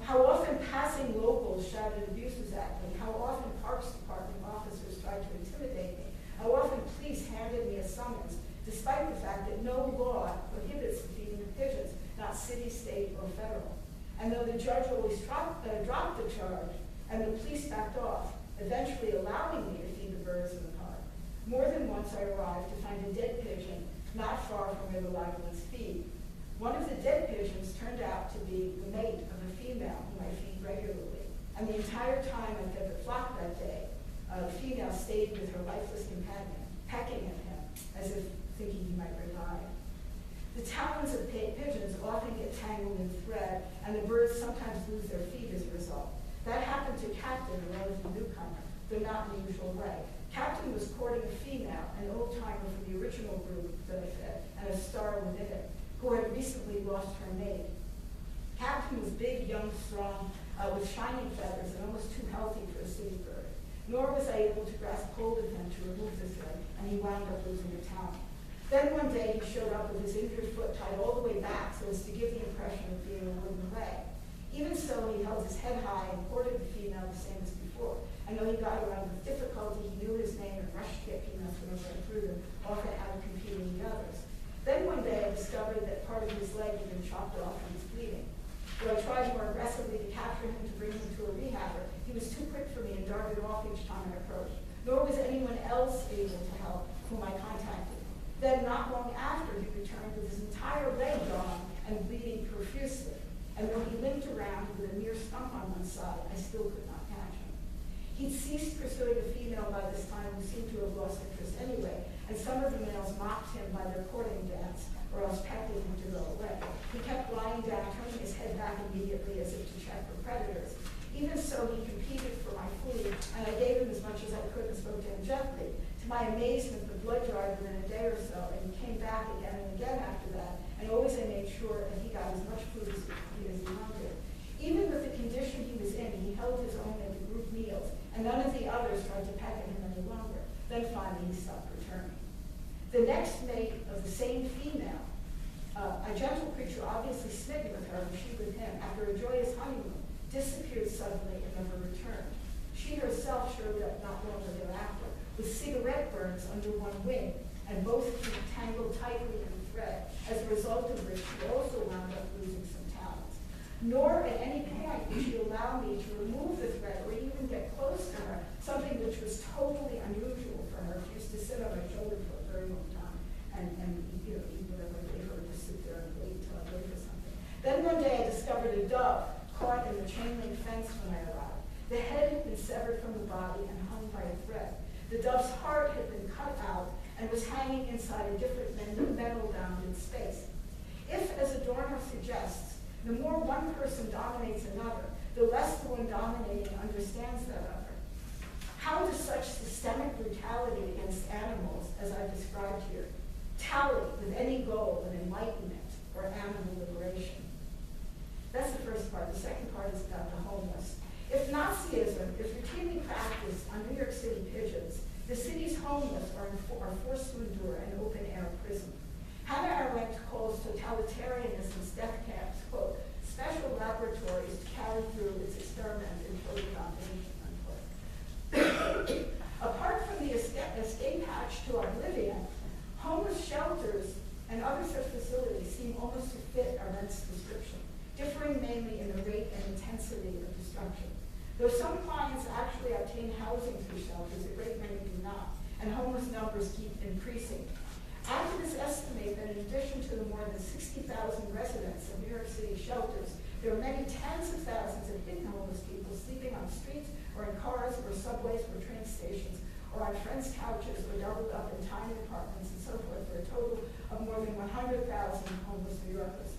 How often passing locals shouted abuses at me, how often Parks Department officers tried to intimidate me, how often police handed me a summons, despite the fact that no law prohibits the feeding of pigeons, not city, state, or federal. And though the judge always dropped the charge and the police backed off, eventually allowing me to feed the birds in the park, more than once I arrived to find a dead pigeon not far from where the live ones feed. One of the dead pigeons turned out to be the mate of a female whom I feed regularly. And the entire time I fed the flock that day, the female stayed with her lifeless companion, pecking at him as if thinking he might revive. The talons of pigeons often get tangled in thread, and the birds sometimes lose their feet as a result. That happened to Captain, a relative newcomer, though not in the usual way. Captain was courting a female, an old-timer from the original group that I fed, and a star within it, who had recently lost her mate. Captain was big, young, strong, with shiny feathers and almost too healthy for a city bird. Nor was I able to grasp hold of him to remove the thread, and he wound up losing a talon. Then one day he showed up with his injured foot tied all the way back so as to give the impression of being a wooden leg. Even so, he held his head high and courted the female the same as before. And though he got around with difficulty, he knew his name and rushed to get peanuts whenever I threw them, often out competing the others. Then one day I discovered that part of his leg had been chopped off and was bleeding. Though I tried more aggressively to capture him to bring him to a rehabber, he was too quick for me and darted off each time I approached. Nor was anyone else able to help whom I contacted. Then not long after, he returned with his entire leg gone and bleeding profusely. And when he limped around with a mere stump on one side, I still could not catch him. He'd ceased pursuing a female by this time who seemed to have lost interest anyway, and some of the males mocked him by their courting dance, or else pecked him to go away. He kept lying down, turning his head back immediately as if to check for predators. Even so, he competed for my food, and I gave him as much as I could and spoke to him gently. To my amazement, the blood dried within a day or so, and he came back again and again after that, and always I made sure that he got as much food as he wanted. Even with the condition he was in, he held his own at the group meals, and none of the others tried to peck at him any longer. Then finally he stopped returning. The next mate of the same female, a gentle creature obviously smitten with her and she with him, after a joyous honeymoon, disappeared suddenly and never returned. She herself showed up not long thereafter, with cigarette burns under one wing, and both feet tangled tightly in thread, as a result of which she also wound up losing some talons. Nor at any point would she allow me to remove the thread or even get close to her, something which was totally unusual for her. She used to sit on my shoulder for a very long time and eat whatever I gave her, just sit there and wait until I wait for something. Then one day I discovered a dove caught in the chain link fence when I arrived. The head had been severed from the body and hung by a thread. The dove's heart had been cut out and was hanging inside a different metal-bounded space. If, as Adorno suggests, the more one person dominates another, the less the one dominating understands that other. How does such systemic brutality against animals, as I've described here, tally with any goal of enlightenment or animal liberation? That's the first part. The second part is about the homeless. If Nazism is routinely practiced on New York City pigeons, the city's homeless are forced to endure an open-air prison. Hannah Arendt calls totalitarianism's death camps, quote, special laboratories to carry through its experiment until the foundation, unquote. Apart from the escape hatch to oblivion, homeless shelters and other such facilities seem almost to fit Arendt's description, differing mainly in the rate and intensity of destruction. Though some clients actually obtain housing through shelters, a great many do not, and homeless numbers keep increasing. Activists estimate that in addition to the more than 60,000 residents of New York City shelters, there are many tens of thousands of hidden homeless people sleeping on streets or in cars or subways or train stations or on friends' couches or doubled up in tiny apartments and so forth, for a total of more than 100,000 homeless New Yorkers.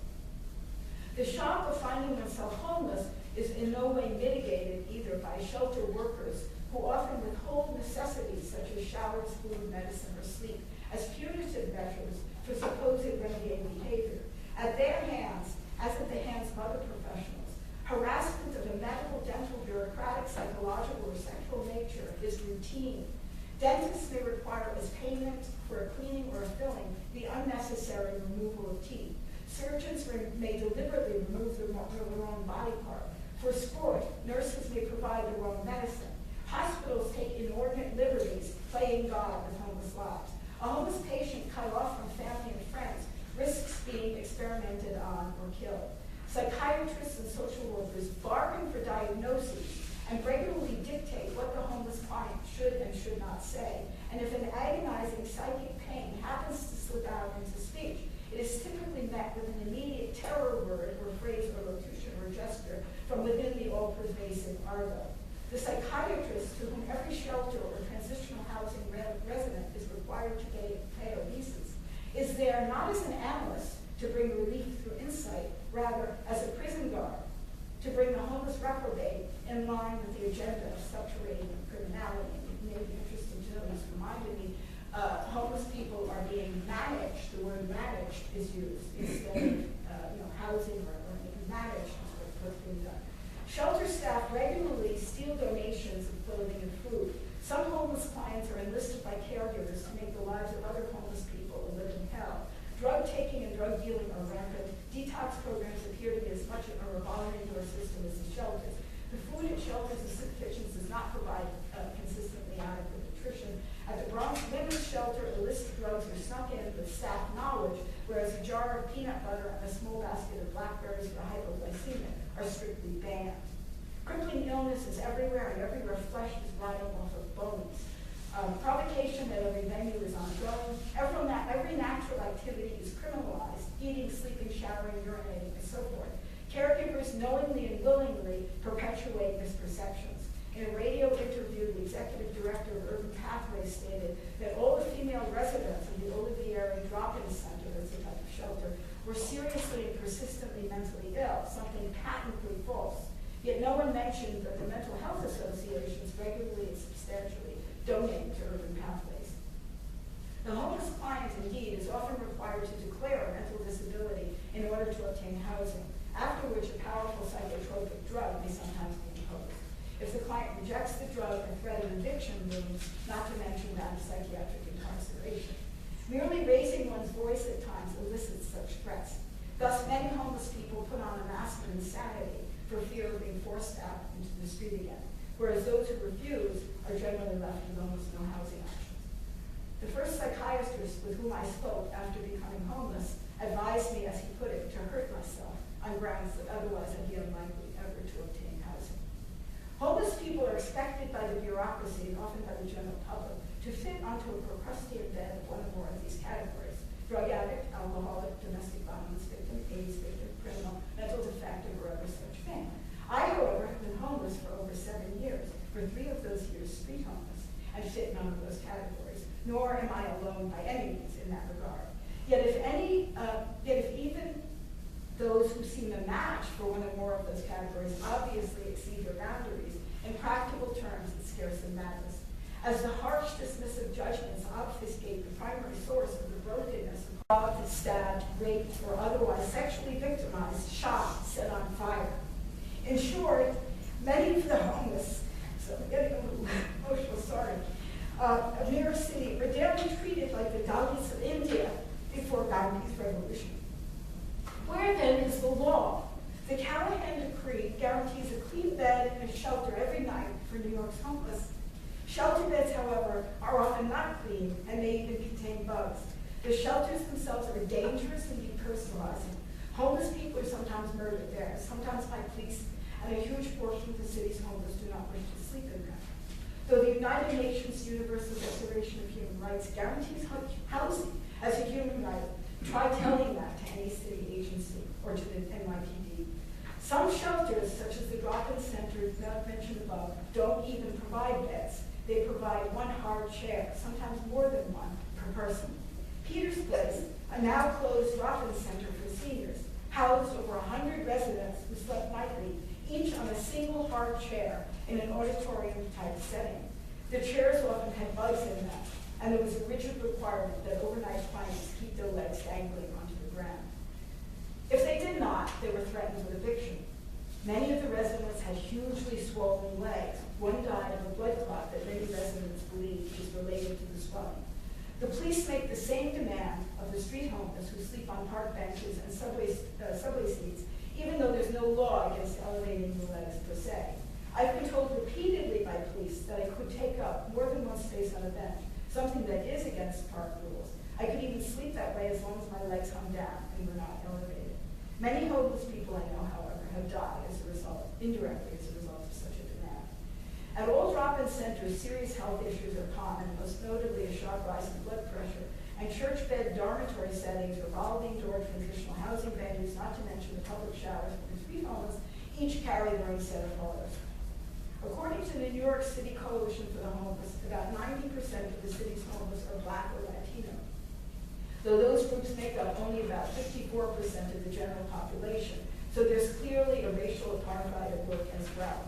The shock of finding oneself homeless is in no way mitigated either by shelter workers who often withhold necessities such as showers, food, medicine, or sleep as punitive measures for supposed renegade behavior. At their hands, as at the hands of other professionals, harassment of a medical, dental, bureaucratic, psychological, or sexual nature is routine. Dentists may require as payment for a cleaning or a filling the unnecessary removal of teeth. Surgeons may deliberately remove the wrong body part. For sport, nurses may provide the wrong medicine. Hospitals take inordinate liberties, playing God with homeless lives. A homeless patient cut off from family and friends risks being experimented on or killed. Psychiatrists and social workers bargain for diagnoses and regularly dictate what the homeless client should and should not say. And if an agonizing psychic pain happens to slip out into speech, it is typically met with an immediate terror word or phrase or locution or gesture from within the all-pervasive argot. The psychiatrist to whom every shelter or transitional housing resident is required to pay obeisances is there not as an analyst to bring relief through insight, rather as a prison guard to bring the homeless reprobate in line with the agenda of subterranean criminality. It may be interesting to know, this reminded me, homeless people are being managed. The word managed is used instead of housing or managed is what's being done. Shelter staff regularly steal donations of clothing and food. Some homeless clients are enlisted by caregivers to make the lives of other homeless people a living hell. Drug taking and drug dealing are rampant. Detox programs appear to be as much a revolving door system as the shelters. The food at shelters and soup kitchens does not provide consistently adequate nutrition. At the Bronx Women's Shelter, illicit drugs are snuck in with staff knowledge, whereas a jar of peanut butter and a small basket of blackberries for hypoglycemia are strictly banned. Crippling illness is everywhere, and everywhere flesh is rotting off of bones. Provocation at every venue is ongoing. Every natural activity is criminalized: eating, sleeping, showering, urinating, and so forth. Caregivers knowingly and willingly perpetuate misperceptions. In a radio interview, the executive director of Urban Pathways stated that all the female residents of the Olivieri Drop-In Center, that's a type of shelter, were seriously and persistently mentally ill, something patently false. Yet no one mentioned that the mental health associations regularly and substantially donate to Urban Pathways. The homeless client, indeed, is often required to declare a mental disability in order to obtain housing, after which a powerful psychotropic drug may sometimes be imposed. If the client rejects the drug, a threat of eviction looms, not to mention that of psychiatric incarceration. Merely raising one's voice at times elicits such threats. Thus, many homeless people put on a mask of insanity for fear of being forced out into the street again, whereas those who refuse are generally left with almost no housing options. The first psychiatrist with whom I spoke after becoming homeless advised me, as he put it, to hurt myself on grounds that otherwise I'd be unlikely ever to obtain housing. Homeless people are expected by the bureaucracy, and often by the general public, to fit onto a procrustean bed of one or more of these categories: drug addict, alcoholic, domestic violence victim, AIDS victim, criminal, mental defective, or other such thing. I, however, have been homeless for over 7 years, for 3 of those years street homeless, and fit none of those categories, nor am I alone by any means in that regard. Yet if even those who seem a match for one or more of those categories obviously exceed their boundaries, in practical terms it scarcely matters. As the harsh dismissive judgments obfuscate the primary source of the brokenness of robbed, stabbed, raped, or otherwise sexually victimized, shot, set on fire. In short, many of the homeless, so I'm getting a little emotional, sorry, of New York City are daily treated like the Dalits of India before Gandhi's revolution. Where then is the law? The Callahan Decree guarantees a clean bed and a shelter every night for New York's homeless. Shelter beds, however, are often not clean and may even contain bugs. The shelters themselves are dangerous and depersonalizing. Homeless people are sometimes murdered there, sometimes by police, and a huge portion of the city's homeless do not wish to sleep in them. Though the United Nations Universal Declaration of Human Rights guarantees housing as a human right, try telling that to any city agency or to the NYPD. Some shelters, such as the drop-in center not mentioned above, don't even provide beds. They provide one hard chair, sometimes more than one per person. Peter's Place, a now closed drop-in center for seniors, housed over 100 residents who slept nightly, each on a single hard chair in an auditorium-type setting. The chairs often had bugs in them, and there was a rigid requirement that overnight clients keep their legs dangling onto the ground. If they did not, they were threatened with eviction. Many of the residents had hugely swollen legs. One died of a blood clot that many residents believe is related to the swelling. The police make the same demand of the street homeless who sleep on park benches and subway seats, even though there's no law against elevating the legs per se. I've been told repeatedly by police that I could take up more than one space on a bench, something that is against park rules. I could even sleep that way as long as my legs hung down and were not elevated. Many homeless people I know, however, have died as a result, indirectly as a result of such a demand. At all drop-in centers, serious health issues are common, most notably a sharp rise in blood pressure, and church bed dormitory settings, revolving door transitional housing venues, not to mention the public showers for the street homeless, each carry their own set of horrors. According to the New York City Coalition for the Homeless, about 90% of the city's homeless are Black or Latino, though those groups make up only about 54% of the general population, so there's clearly a racial apartheid at work as well.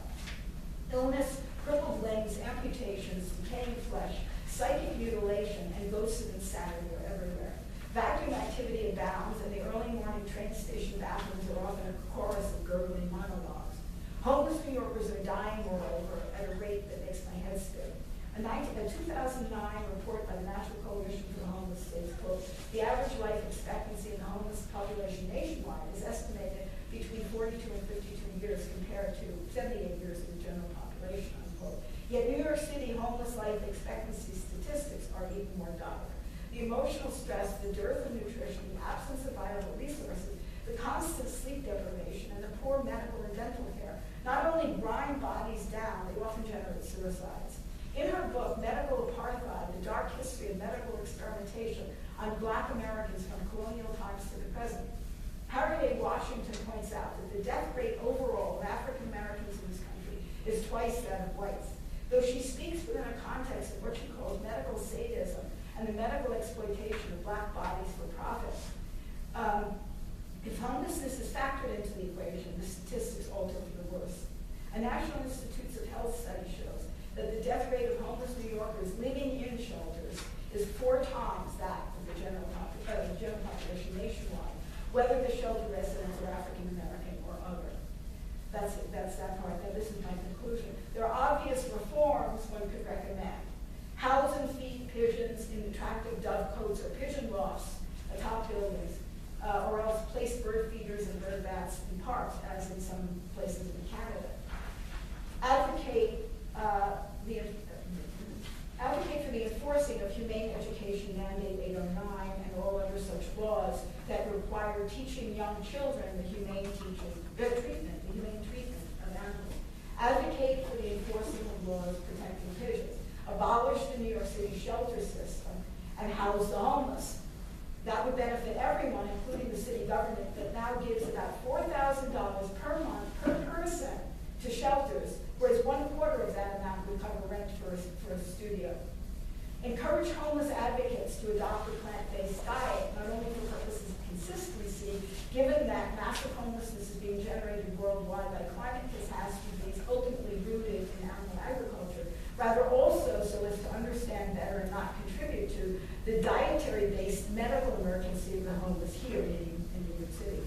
Illness, crippled limbs, amputations, decaying flesh, psychic mutilation, and ghosts of insanity are everywhere. Vacuum activity abounds, and the early morning train station bathrooms are often a chorus of gurgling monologues. Homeless New Yorkers are dying, moreover, at a rate that makes my head spin. A 2009 report by the National Coalition for the Homeless states, quote, the average life expectancy in the homeless population nationwide is estimated between 42 and 52 years compared to 78 years in the general population, unquote. Yet New York City homeless life expectancy statistics are even more dire. The emotional stress, the dearth of nutrition, the absence of viable resources, the constant sleep deprivation, and the poor medical and dental care not only grind bodies down, they often generate suicides. In her book, Medical Apartheid, The Dark History of Medical Experimentation on Black Americans from Colonial Times to the Present, Harriet A. Washington points out that the death rate overall of African Americans in this country is twice that of whites. Though she speaks within a context of what she calls medical sadism and the medical exploitation of Black bodies for profit, if homelessness is factored into the equation, the statistics alter for the worse. A National Institutes of Health study shows that the death rate of homeless New Yorkers living in shelters is 4 times that of the general population nationwide, whether the shelter residents are African American or other. That's that part. Now this is my conclusion. There are obvious reforms one could recommend. House and feed pigeons in attractive dovecotes or pigeon lofts atop buildings, or else place bird feeders and bird baths in parks, as in some places in Canada. Advocate for the enforcing of Humane Education Mandate 809 and all other such laws that require teaching young children the humane treatment of animals. Advocate for the enforcing of laws protecting pigeons. Abolish the New York City shelter system and house the homeless. That would benefit everyone, including the city government, that now gives about $4,000 per month per person to shelters, whereas 1/4 of that amount would cover rent for a studio. Encourage homeless advocates to adopt a plant-based diet, not only for purposes of consistency, given that massive homelessness is being generated worldwide by climate catastrophes ultimately rooted in animal agriculture, rather also so as to understand better and not contribute to the dietary-based medical emergency of the homeless here in New York City.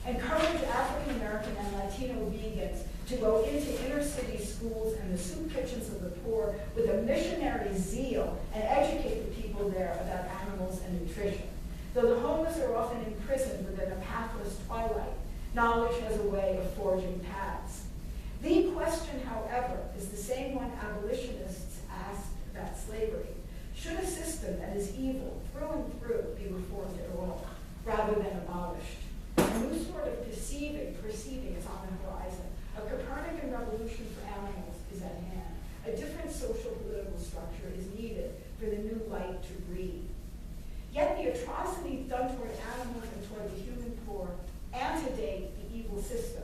Encourage African American and Latino vegans to go into inner city schools and the soup kitchens of the poor with a missionary zeal and educate the people there about animals and nutrition. Though the homeless are often imprisoned within a pathless twilight, knowledge has a way of forging paths. The question, however, is the same one abolitionists asked about slavery, should a system that is evil through and through be reformed at all, rather than abolished? A new sort of perceiving is on the horizon. A Copernican revolution for animals is at hand. A different social political structure is needed for the new light to breathe. Yet the atrocities done toward animals and toward the human poor antedate the evil system.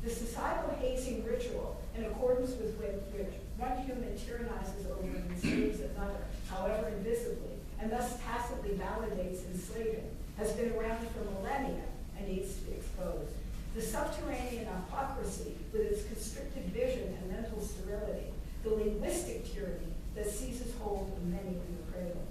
The societal hazing ritual, in accordance with which one human tyrannizes over and enslaves another, however invisibly, and thus tacitly validates enslaving, has been around for millennia and needs to be exposed. The subterranean hypocrisy, with its constricted vision and mental sterility, the linguistic tyranny that seizes hold of many in the cradle.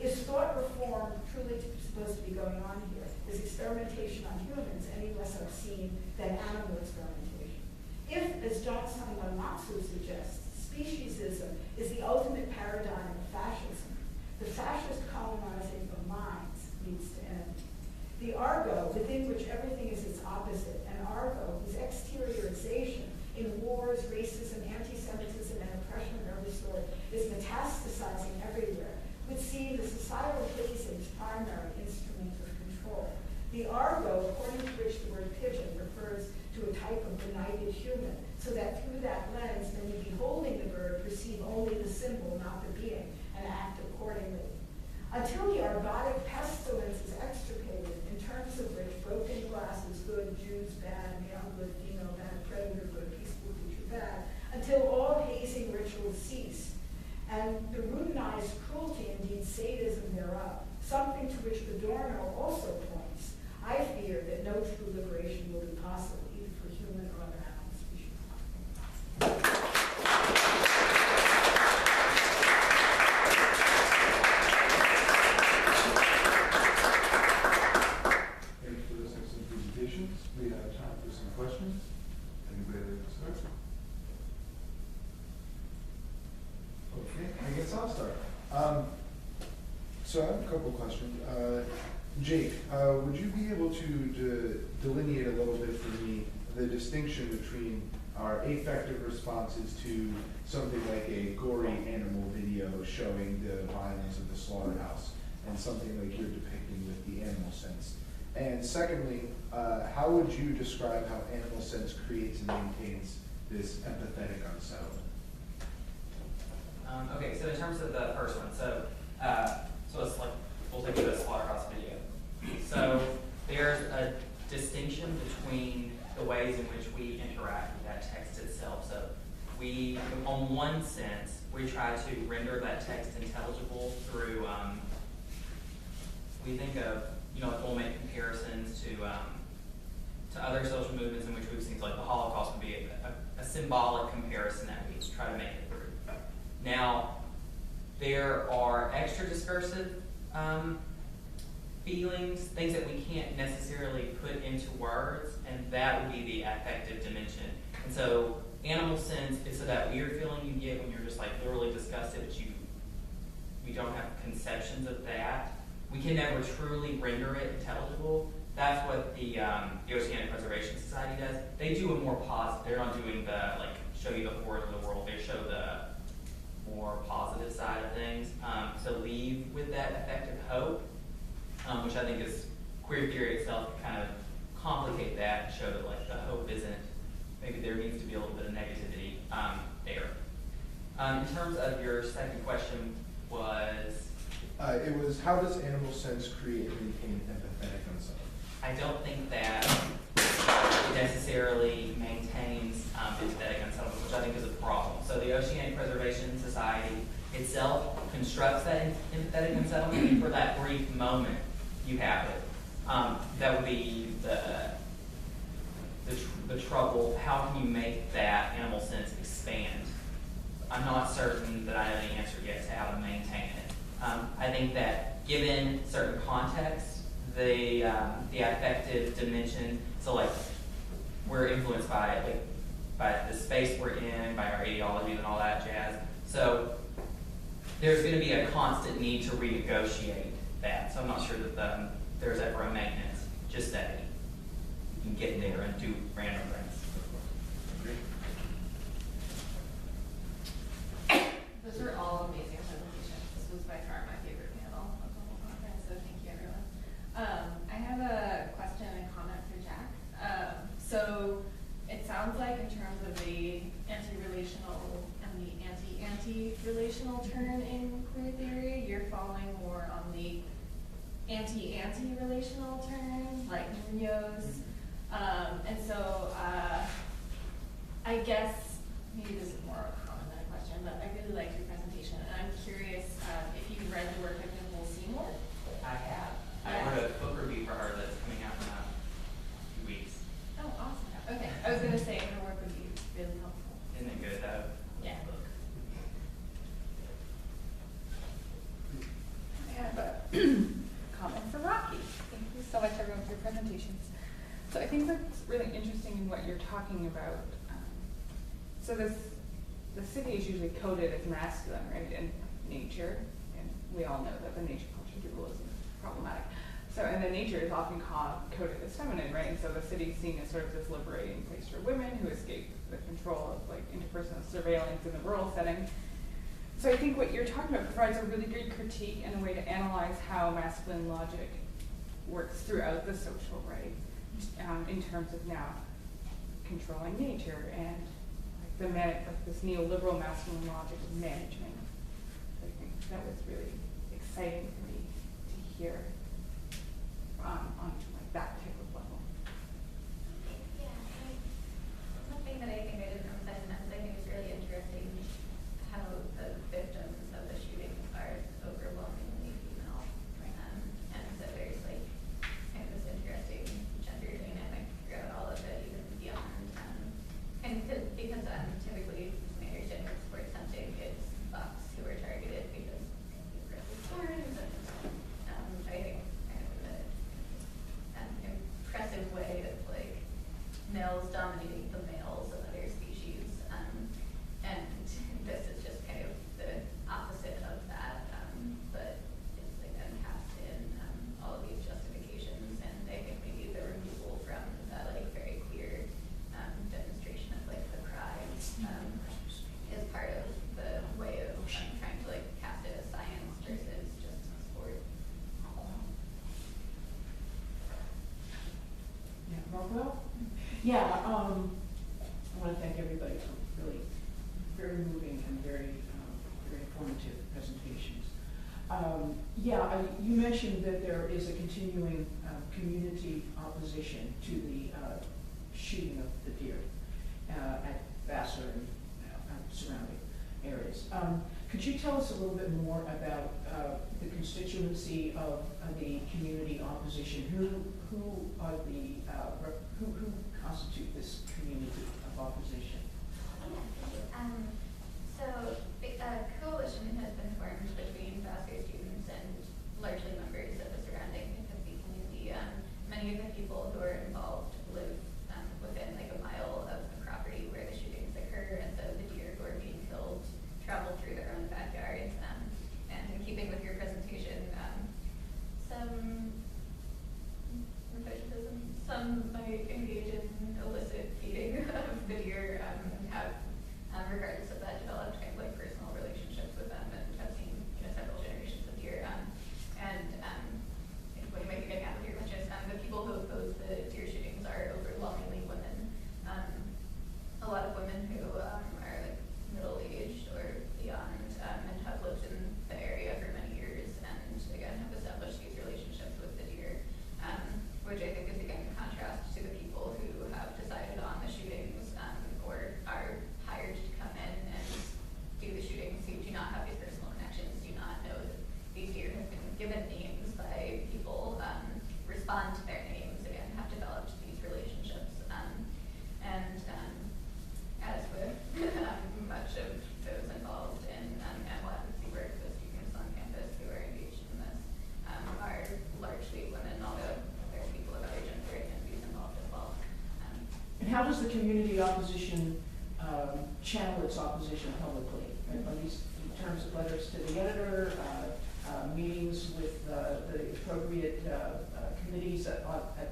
Is thought reform truly supposed to be going on here? Is experimentation on humans any less obscene than animal experimentation? If, as John Matsu suggests, speciesism is the ultimate paradigm of fascism, the fascist colonizing of minds needs to end. The Argo, within which everything is its opposite, an Argo whose exteriorization in wars, racism, anti-Semitism, and oppression of every sort is metastasizing everywhere, would see the societal hazing's primary instrument of control. The Argo, according to which the word pigeon refers to a type of benighted human, so that through that lens, many beholding the bird perceive only the symbol, not the being, and act accordingly. Until the argotic pestilence is extirpated, in terms of which broken glass is good, Jews bad, male good, female bad, predator good, peaceful creature bad, until all hazing rituals cease, and the routinized cruelty, indeed sadism thereof, something to which Adorno also points, I fear that no true liberation will be possible, either for human or other animal species. Thank you for those excellent presentations. We have time for some questions. Anybody like to start? Okay, I guess I'll start. So I have a couple questions. Jake, would you be able to delineate a little bit for me the distinction between our affective responses to something like a gory animal video showing the violence of the slaughterhouse and something like you're depicting with the animal sense? And secondly, how would you describe how animal sense creates and maintains this empathetic unsettlement? Okay, so in terms of the first one, so it's like, we'll take the slaughterhouse video. So there's a distinction between the ways in which we interact with that text itself. So we, on one sense, we try to render that text intelligible through, we think of, like we'll make comparisons to other social movements in which we've seen, like the Holocaust would be a symbolic comparison that we try to make it through. Now, there are extra discursive feelings, things that we can't necessarily put into words, and that would be the affective dimension. And so animal sense is so that weird feeling you get when you're just like literally disgusted, but we don't have conceptions of that. We can never truly render it intelligible. That's what the Oceanic Preservation Society does. They do a more positive, they're not doing the, like, show you the horrors of the world, they show the more positive side of things. So leave with that affective hope, which I think is queer theory itself can kind of complicate that and show that like the hope isn't, maybe there needs to be a little bit of negativity there. In terms of your second question was? It was, how does animal sense create and maintain empathetic unsettlement? I don't think that it necessarily maintains empathetic unsettlement, which I think is a problem. So the Oceanic Preservation Society itself constructs that empathetic unsettlement, and for that brief moment you have it. That would be the trouble. How can you make that animal sense expand? I'm not certain that I know the answer yet to how to maintain it. I think that given certain contexts, the affective dimension, so like we're influenced by the space we're in, by our ideologies and all that jazz. So there's going to be a constant need to renegotiate that. So I'm not sure that there's ever a maintenance, just that you can get there and do random things. Those are all anti-relational term, like Munoz. And so I guess maybe this is more a comment than a question, but I really liked your presentation, and I'm curious if you've read the work of Nicole Seymour. I have. I wrote a book review for her that's coming out in a few weeks. Oh, awesome. Okay, I was gonna say her work would be really helpful. Isn't it good though? Yeah. Book. I have a comment for Rocky. Thank you so much, everyone, for your presentations. So I think that's really interesting in what you're talking about. So the city is usually coded as masculine, right, in nature, and we all know that the nature culture dualism is problematic. So, and then nature is often coded as feminine, right? And so the city is seen as sort of this liberating place for women who escape the control of like interpersonal surveillance in the rural setting. So I think what you're talking about provides a really good critique and a way to analyze how masculine logic works throughout the social, right? In terms of now controlling nature and like this neoliberal masculine logic of management. So I think that was really exciting for me to hear on like that type of level. Yeah, one thing that I think I didn't emphasize enough is I think it's really interesting how the victims of the shootings are overwhelmingly female. And so there's like kind of this interesting gender dynamic throughout all of it, even beyond. And because typically, my understanding of sports hunting, it's bucks who are targeted because of aggressive horns and I think kind of an impressive way of like males dominating the males of other species. And this is just kind of the opposite of that, but it's like uncast in all of these justifications, and I think maybe the removal from that like very clear demonstration of like the crimes is part of the way of trying to like cast it as science versus just sport. Yeah, Rockwell? Yeah, I want to thank everybody for really very moving and very informative presentations. You mentioned that there is a continuing community opposition to the shooting of the deer at Vassar and surrounding areas. Could you tell us a little bit more about the constituency of the community opposition? Who are the who constitute this community of opposition? So a coalition has been formed between Vassar students and largely members of the surrounding Mississippi community. Many of the people who are involved live within like a mile of the property where the shootings occur, and so the deer who are being killed travel through their own backyards. And in keeping with your presentation, some might engage in illicit feeding of the deer and have, regardless of that, developed kind of like personal relationships with them and have seen several generations of deer. What you might be getting at with your question is the people who oppose the deer shootings are overwhelmingly women. A lot of women who are like middle-aged or beyond and have lived in the area for many years and again have established these relationships with the deer, which I think is again in contrast to the people who have decided on the shootings or are hired to come in and do the shootings, who do not have these personal connections, do not know that these deer have been given names by people, respond to their names, again, have developed these relationships. As with much of those involved in advocacy work, the students on campus who are engaged in this are largely women, although there are people of other gender identities involved as well. And how does the community opposition channel its opposition publicly? At least in terms of letters to the editor, meetings with the appropriate committees at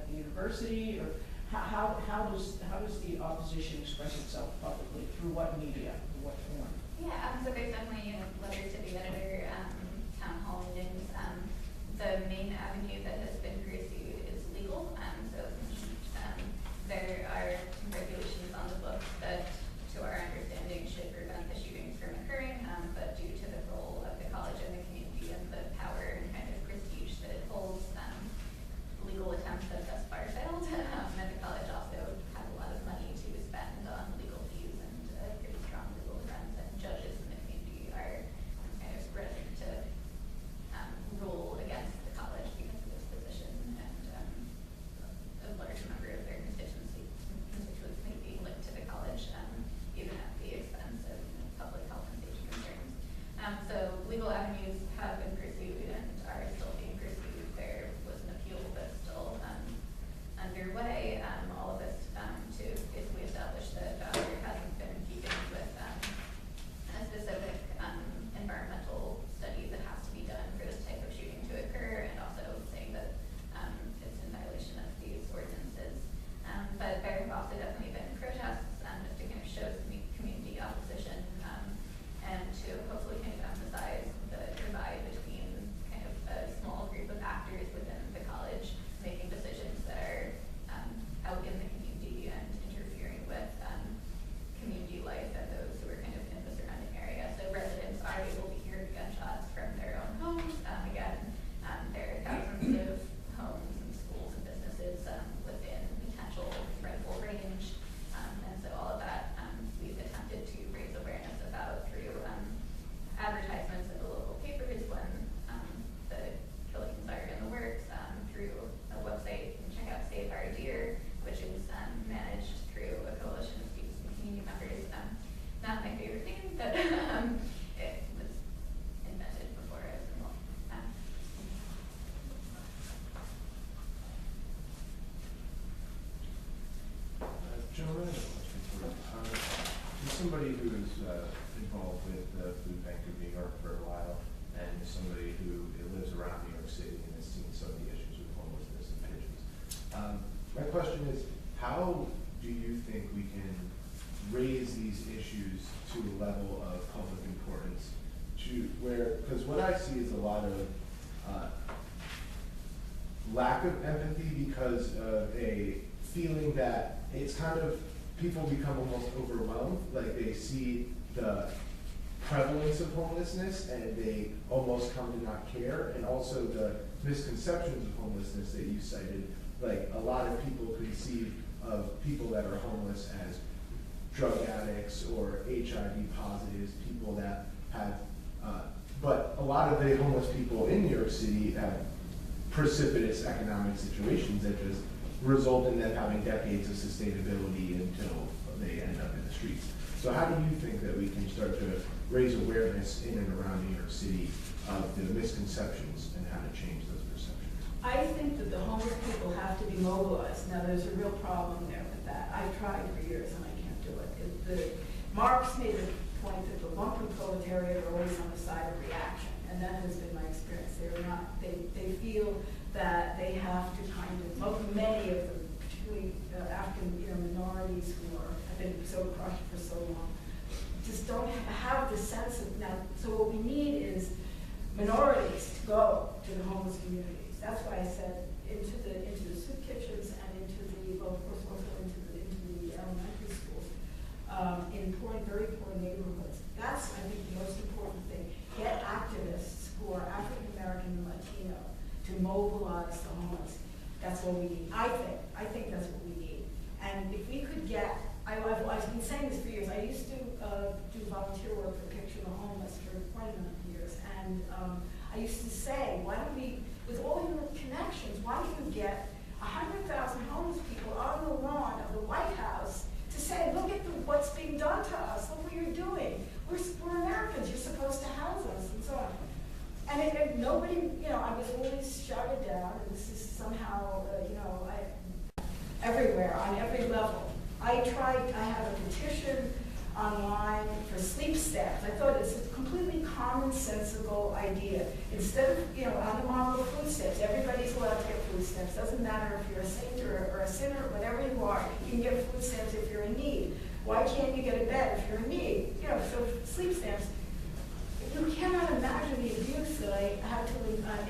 the university, or how does the opposition express itself publicly? Through what media? Through what form? Yeah, so there's definitely letters to the editor, town hall meetings. The main avenue that has been pursued is legal. There are regulations on the books that, to our understanding, should prevent the shootings from occurring, but due to the role of the college in the community and the power and kind of prestige that it holds, gentleman. As somebody who's involved with the Food Bank of New York for a while, and somebody who lives around New York City and has seen some of the issues with homelessness and pigeons, my question is, how do you think we can raise these issues to a level of public importance to where, because what I see is a lot of lack of empathy because of a feeling that it's kind of, people become almost overwhelmed, like they see the prevalence of homelessness and they almost come to not care, and also the misconceptions of homelessness that you cited, like a lot of people conceive of people that are homeless as drug addicts or HIV positives, people that have, but a lot of the homeless people in New York City have precipitous economic situations that just result in them having decades of sustainability until they end up in the streets. So how do you think that we can start to raise awareness in and around New York City of the misconceptions and how to change those perceptions? I think that the homeless people have to be mobilized. Now, there's a real problem there with that. I've tried for years and I can't do it. Marx made the point that the lumpen proletariat are always on the side of reaction, and that has been my experience. They're not. They feel that they have to kind of, many of them, particularly African minorities who have been so crushed for so long, just don't have the sense of now. So what we need is minorities to go to the homeless communities. That's why I said into the soup kitchens and into the, well, of course, also into the elementary schools, in very poor neighborhoods. That's, I think, the most important thing. Get activists who are African American and Latino to mobilize the homeless. That's what we need. I think that's what we need. And if we could get, I've been saying this for years. I used to do volunteer work for Picture the Homeless for 20 years, and I used to say, why don't we, with all your connections, why don't you get 100,000 homeless people on the lawn of the White House to say, look at what's being done to us, look what you're doing. We're Americans, you're supposed to house us, and so on. And nobody, I was always shouted down, and this is somehow, everywhere, on every level. I have a petition online for sleep stamps. I thought it's a completely commonsensical idea. Instead of, on the model of food stamps, everybody's allowed to get food stamps. Doesn't matter if you're a saint or a sinner, whatever you are, you can get food stamps if you're in need. Why can't you get a bed if you're in need? So sleep stamps. You cannot imagine the abuse that I had to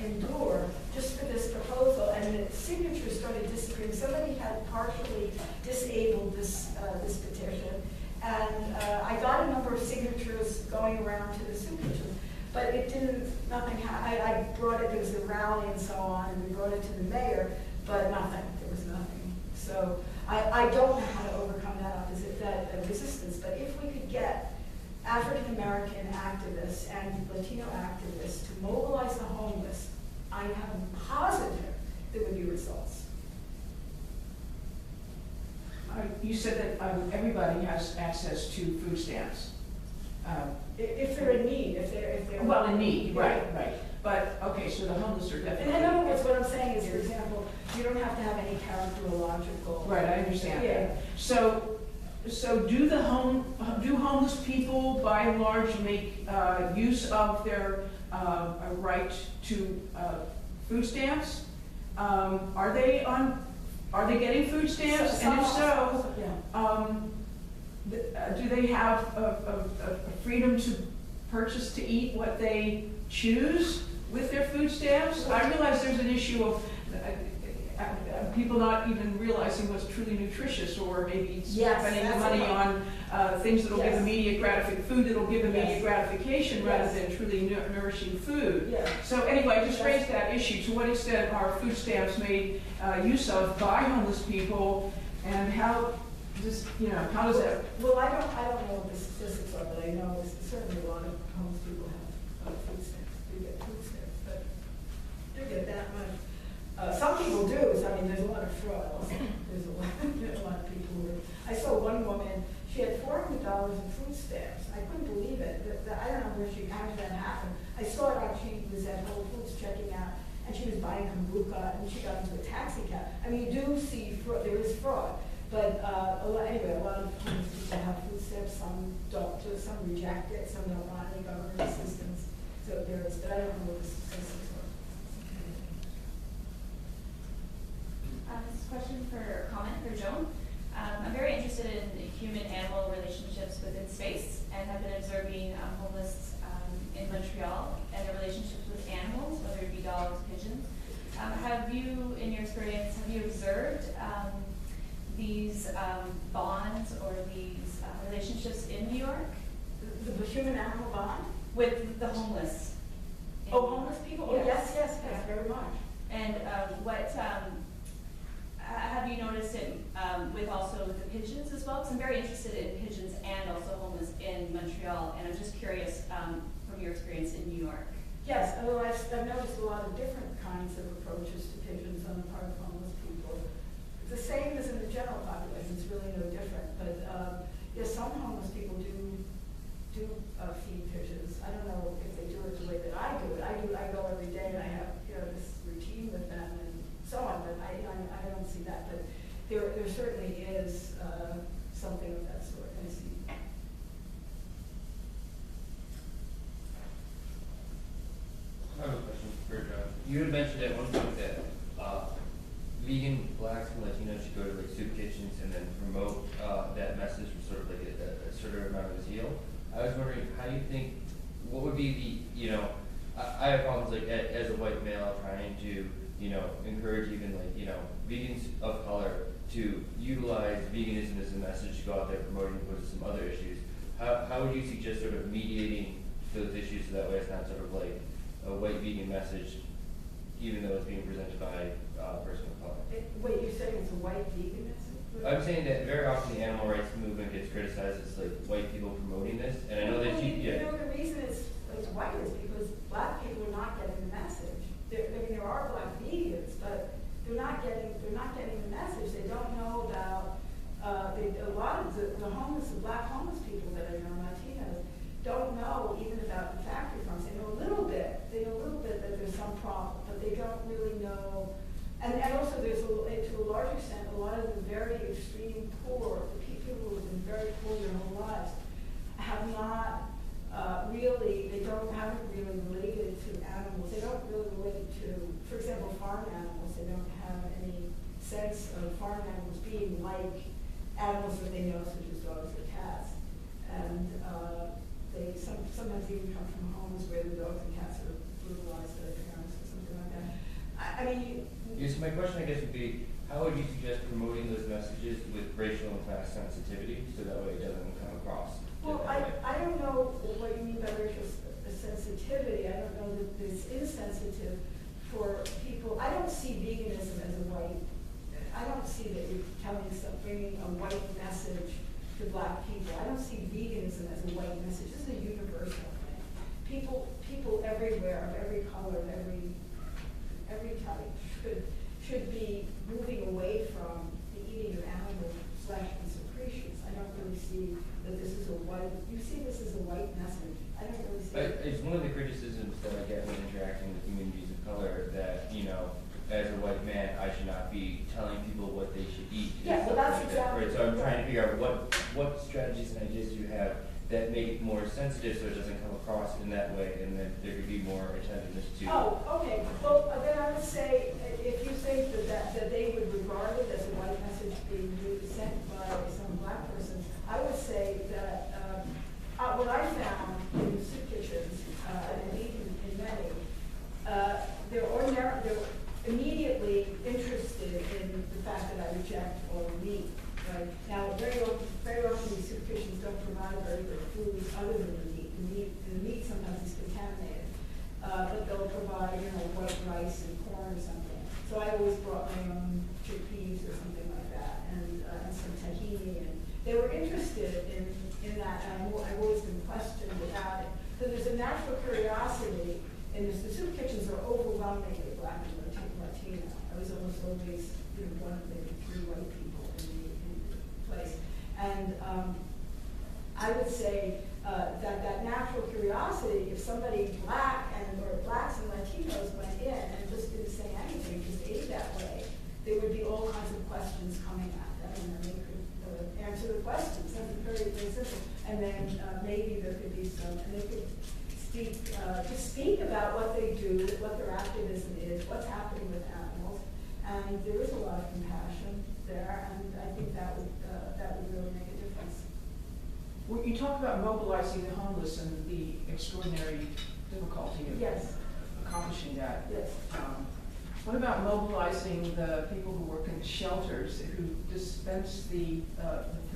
endure just for this proposal, and the signatures started disappearing. Somebody had partially disabled this petition, and I got a number of signatures going around to the soup kitchen, but it didn't. Nothing happened. I brought it. There was a rally and so on, and we brought it to the mayor, but nothing. There was nothing. So I don't know how to overcome that resistance. But if we could get African American activists and Latino activists to mobilize the homeless, I am positive there would be results. You said that everybody has access to food stamps. If they're in need, if they're Well, in need, right. But, okay, so the homeless are definitely. And in other words, what I'm saying is, for example, you don't have to have any characterological. Right, I understand. Yeah. So do homeless people, by and large, make use of their right to food stamps? Are they getting food stamps? And if so, do they have a freedom to purchase, to eat what they choose with their food stamps? I realize there's an issue of people not even realizing what's truly nutritious, or maybe spending the money on things that'll give immediate food that'll give immediate gratification rather than truly nourishing food. Yeah. So anyway, I just raised that issue. To what extent are food stamps made use of by homeless people, and how does that? Well, I don't know what the statistics are, but I know certainly a lot of homeless people have food stamps. Do get food stamps, but do get that much. Some people do. So, I mean, there's a lot of fraud also. There's a lot of people who I saw one woman, she had $400 in food stamps. I couldn't believe it. I don't know how did that happen. I saw her she was at Whole Foods checking out, and she was buying kombucha, and she got into a taxi cab. I mean, you do see fraud. There is fraud. But, anyway, a lot of homeless people have food stamps, some don't, some reject it, some don't want any government assistance. So there is, but I don't know what the statistics are. This is a question for comment for Joan. I'm very interested in human-animal relationships within space and have been observing homeless in Montreal and their relationships with animals, whether it be dogs, pigeons. Have you, in your experience, have you observed these bonds or these relationships in New York? The human-animal bond? With the homeless? Oh, homeless people? Oh, yes, yes, yes, very much. And what, have you noticed it with also with the pigeons as well? Because I'm very interested in pigeons and also homeless in Montreal, and I'm just curious from your experience in New York. Yes, well, I've noticed a lot of different kinds of approaches to pigeons on the part of homeless people. The same as in the general population, it's really no different. But yes, some homeless people do feed pigeons. I don't know if they do it the way that I do it. I go every day and I have this routine with them and so on. But I don't see that. But there certainly is something of that sort. I see. I have a question for John. You had mentioned at one point that vegan blacks and Latinos should go to like soup kitchens and then promote that message for sort of like a certain amount of zeal. I was wondering, how do you think, what would be the, I have problems like as a white male trying to, encourage even like, vegans of color to utilize veganism as a message to go out there promoting some other issues. How would you suggest sort of mediating those issues so that way it's not sort of like a white vegan message, even though it's being presented by a person of color? Wait, you're saying it's a white vegan message? I'm saying that very often the animal rights movement gets criticized as like white people promoting this, and I know that the reason it's white is because black people are not getting the message. There are black vegans, but they're not getting the message. They don't know about a lot of the black homeless people that I know, Latinos, don't know even about the factory farms. They know a little bit. They know a little bit that there's some problem, but they don't really know. And also there's to a large extent, a lot of the very extreme poor, the people who have been very poor their whole lives, have not haven't really related to animals. They don't really relate to, for example, farm animals. They don't have any sense of farm animals being like animals that they know, such as dogs or cats. And they sometimes even come from homes where the dogs and cats are brutalized by their parents or something like that. I mean, yes, my question, I guess, would be, how would you suggest promoting those messages with racial and class sensitivity so that way it doesn't come across? well, I don't know what you mean by racial sensitivity. I don't know that it's insensitive for people. I don't see veganism as a white. I don't see that you're bringing a white message to black people. I don't see veganism as a white message. This is a universal thing. People everywhere, of every color, of every type, should be moving away from the eating of animal flesh and secretions. I don't really see that this is a white. You see this as a white message. I don't really see. It's one of the criticisms that I get when interacting with communities of color that as a white man, I should not be telling people what they should eat. Yeah, well, that's like exactly. Right, so I'm trying to figure out what strategies and ideas do you have that make it more sensitive so it doesn't come across in that way, and then there could be more attentiveness to. Oh, okay. Well, then I would say, if you think that they would regard it as a white message being sent by some black person, I would say that what I found in soup kitchens, and even in many, they're immediately interested in the fact that I reject all meat. Right? Now, very often these soup kitchens don't provide very good foods other than the meat. The meat sometimes is contaminated, but they'll provide, white rice and corn or something. So I always brought my own chickpeas or something like that, and some tahini. And they were interested in that, and I've always been questioned about it. So there's a natural curiosity, and the soup kitchens are overwhelmingly black and Latino. I was almost always one of maybe 3 white people in the place. And I would say that natural curiosity, if somebody black or blacks and Latinos went in and just didn't say anything, just ate that way, there would be all kinds of questions coming at them, and they could And then maybe there could be some, and they could speak about what they do, what their activism is, what's happening with animals. And there is a lot of compassion there, and I think that would really make a difference. Well, you talk about mobilizing the homeless and the extraordinary difficulty of Yes. accomplishing that. Yes. What about mobilizing the people who work in the shelters, who dispense the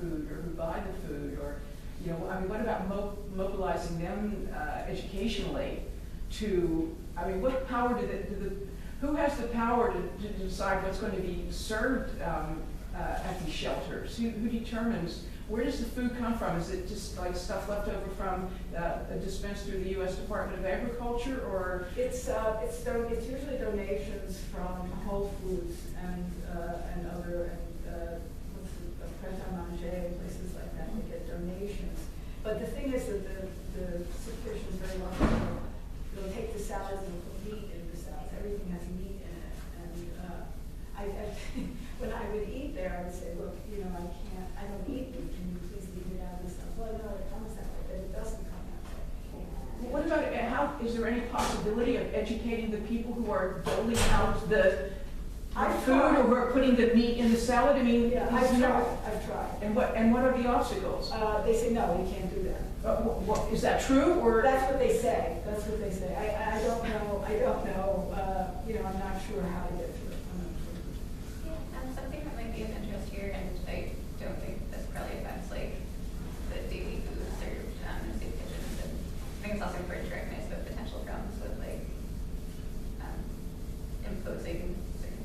food, or who buy the food, or, you know, I mean, what about mobilizing them educationally to, I mean, what power who has the power to decide what's going to be served at these shelters? Who determines, where does the food come from? Is it just like stuff left over from dispensed through the U.S. Department of Agriculture, or? It's usually donations from Whole Foods and other, Pret a Manger and places like that. They get donations. But the thing is that the soup kitchen is very wonderful. They'll take the salads and put meat in the salads. Everything has meat in it. And when I would eat there, I would say, look, you know, I don't eat meat. Can you please leave it out of this stuff? Well, no, it comes that way, but it doesn't come that way. What about, is there any possibility of educating the people who are doling out the food, or who are putting the meat in the salad? I mean, Yeah, I've tried. And what are the obstacles? They say, no, you can't do that. Is that true, or? That's what they say. That's what they say. I don't know. You know, I'm not sure how to get through it. I'm not sure. Yeah, something that might be of interest here, and I don't think this probably affects like the daily food served in soup kitchens, and I think it's also important to recognize the potential problems with like imposing certain.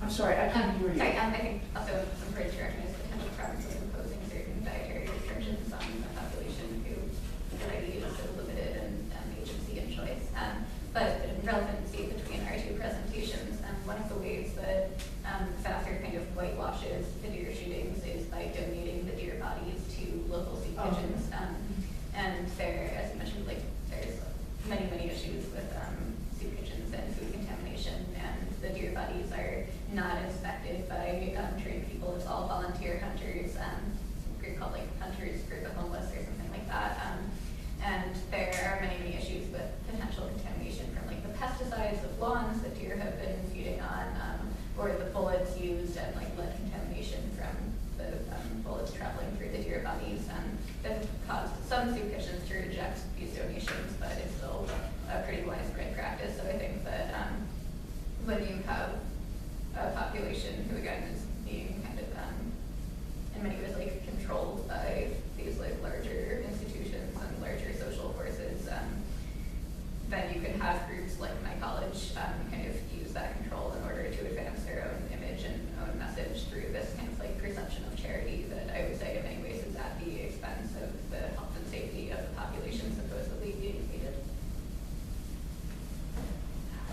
I'm sorry, I can't hear you. Sorry, I think also it's important to recognize potential problems with imposing certain dietary restrictions on the population who already is so limited in agency and choice. But relevancy between our two presentations, one of the ways that Vassar kind of whitewashes the deer shootings is by donating the deer bodies to local soup kitchens. And there, as you mentioned, like there's many issues with soup kitchens and food contamination, and the deer bodies are not inspected by trained people. It's all volunteer hunters, group called like Hunters Group of Homeless or something like that. And there are many issues with potential contamination from like the pesticides of lawns that deer have been feeding on, or the bullets used, and like lead contamination from the bullets traveling through the deer bodies. That caused some soup kitchens to reject these donations, but it's still a pretty widespread practice. So I think that when you have a population who again is being kind of in many ways like controlled by these like larger institutions and larger social forces, then you can have groups like my college kind of use that control in order to advance their own image and own message through this kind of like perception of charity that I would say in many ways is at the expense of the health and safety of the population supposedly being feeded.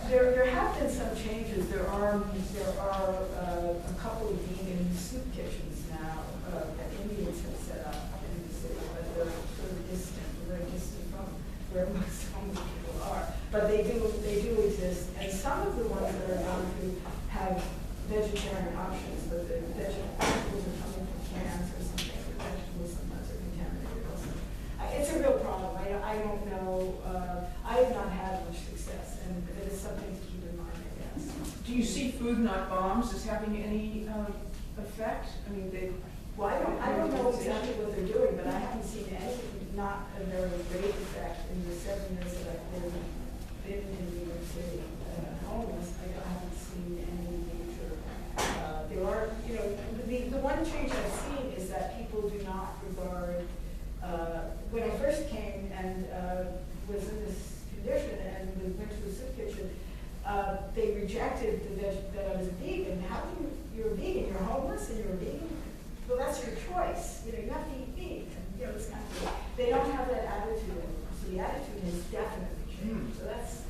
There have been some changes. There are a couple of vegan soup kitchens now that Indians have set up in the city, but they're sort of distant, very distant from where most homeless people are. But they do exist, and some of the ones that are going to have vegetarian options, but the vegetables are coming from cans or something. The vegetables sometimes are contaminated also. It's a real problem. I don't know. I have not had much success, and it is something to keep in mind, I guess. Do you see Food Not Bombs as having any effect? I mean, Well, I don't know exactly what they're doing, but I haven't seen anything, not a very great effect in the 7 years that I've been in New York City homeless. I haven't seen any major. There are, you know, the one change I've seen is that people do not regard. When I first came and was in this condition and went to the soup kitchen, they rejected that I was a vegan. How can you're a vegan? You're homeless and you're a vegan? Well, that's your choice. You know, you have to eat meat. And, you know, it's kind of, they don't have that attitude anymore. So the attitude has definitely changed. So that's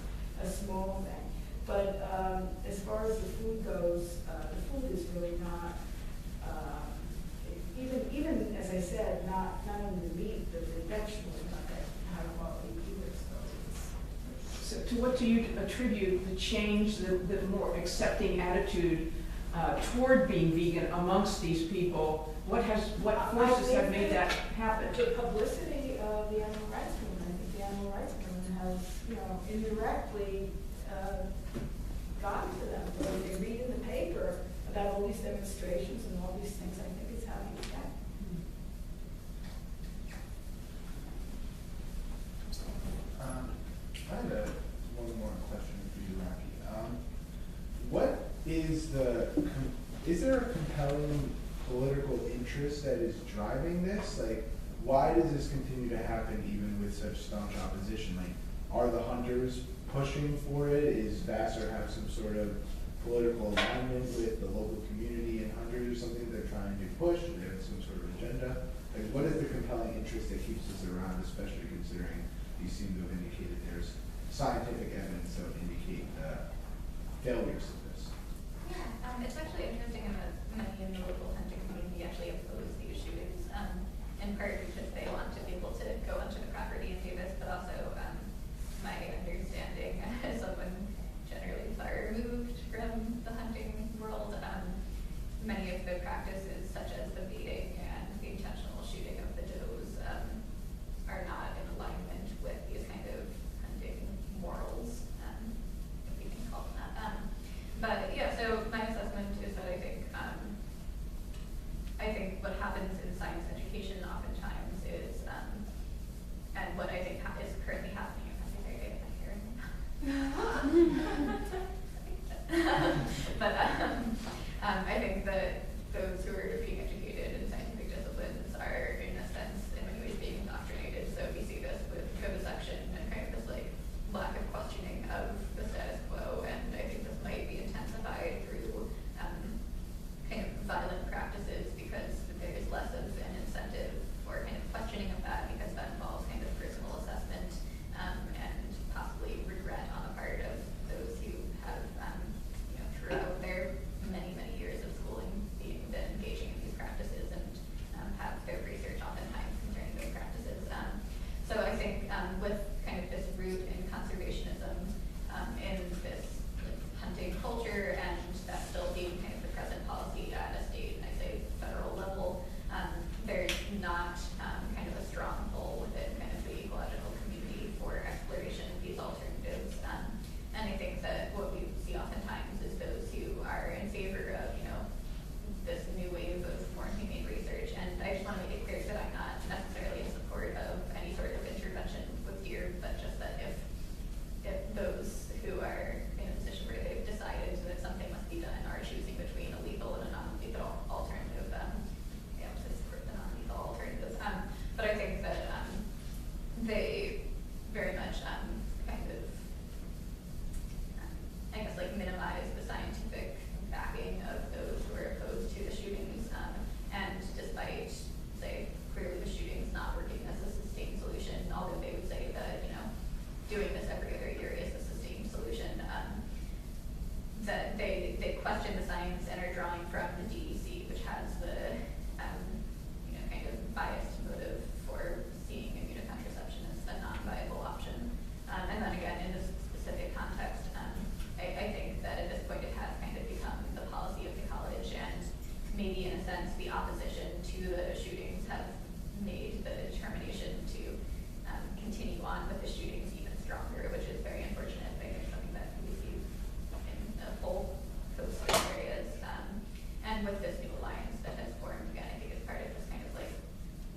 a small thing. But as far as the food goes, the food is really not, even as I said, not only the meat, but the vegetables, not that high quality either. So So to what do you attribute the change, the more accepting attitude toward being vegan amongst these people? What forces have made that happen? The publicity of the animal rights movement, I think the animal rights movement has, indirectly gotten to them. When they read in the paper about all these demonstrations and all these things, I think it's having an effect. I had one more question for you, Rocky. What is is there a compelling political interest that is driving this? Like, why does this continue to happen even with such staunch opposition? Like, are the hunters pushing for it? Is Vassar have some sort of political alignment with the local community and hunters or something they're trying to push? Do they have some sort of agenda? Like, what is the compelling interest that keeps us around, especially considering you seem to have indicated there's scientific evidence that would indicate the failures of this? Yeah, it's actually interesting in that many in the local hunting community actually oppose these shootings, in part because they want to be able to go onto the property and do this, but also my understanding as someone generally far removed from the hunting world, many of the practices such as the baiting and the intentional shooting of the does are not in alignment with these kind of hunting morals, if we can call them that. But yeah, so my assessment is that I think what happens in science education oftentimes is, and what I think is currently happening in but I think that those who are being educated in scientific disciplines are, in a sense, in many ways being indoctrinated. So we see this with vivisection and kind of this lack of questioning of the status quo, and I think this might be intensified through kind of violent practices because there is less of an incentive for kind of questioning of that, because that involves kind of personal assessment and possibly regret on the part of those who have, throughout their many years of schooling, been engaging in these practices and have their research oftentimes concerning those practices. So I think with kind of this root in conservationism in this hunting culture, and that still being kind of the present policy at a state and I say federal level, there's not kind of a strong pull within kind of the ecological community for exploration of these alternatives. And I think that what we see oftentimes is those who are in favor of, this new wave of more humane research. And I just want to make it clear that I'm not necessarily in support of any sort of intervention with deer, but just that if those who are in a position where they've decided that something must be done are choosing between a lethal and a non-lethal alternative, to support the non-lethal alternatives. But I think that they very much kind of, minimize the scientific backing of those who are opposed to the shootings. And despite, say, clearly the shootings not working as a sustained solution, although they would say that, doing this every other year is a sustained solution, that they question the science and are drawing from the DEC, which has the, kind of biased motive for seeing immunocontraception as a non-viable option. And then again, in this specific context, I think that at this point it has kind of become the policy of the college, and maybe in a sense the opposition to the shootings have made the determination to continue on with the shootings even stronger, which is very unfortunate. I think something that we see in the whole coastal areas. And with this new alliance that has formed, again, I think it's part of this kind of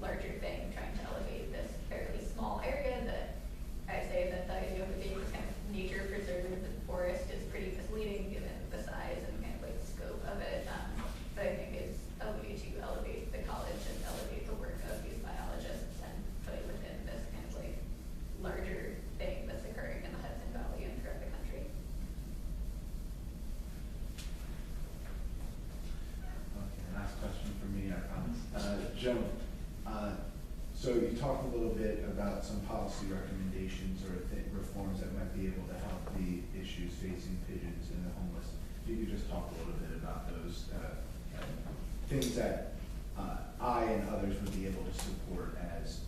larger thing, trying to elevate this fairly small area that I say that the idea of it being this kind of nature preserve and forest is pretty misleading given the size and kind of scope of it. But I think is a way to elevate the college and elevate the work of these biologists and put it within this kind of larger thing that's occurring in the Hudson Valley and throughout the country. Okay, last question for me, I promise. Joan, so you talked a little bit about some policy recommendations or reforms that might be able to help the issues facing pigeons and the homeless. If you could just talk a little bit about those things that I and others would be able to support as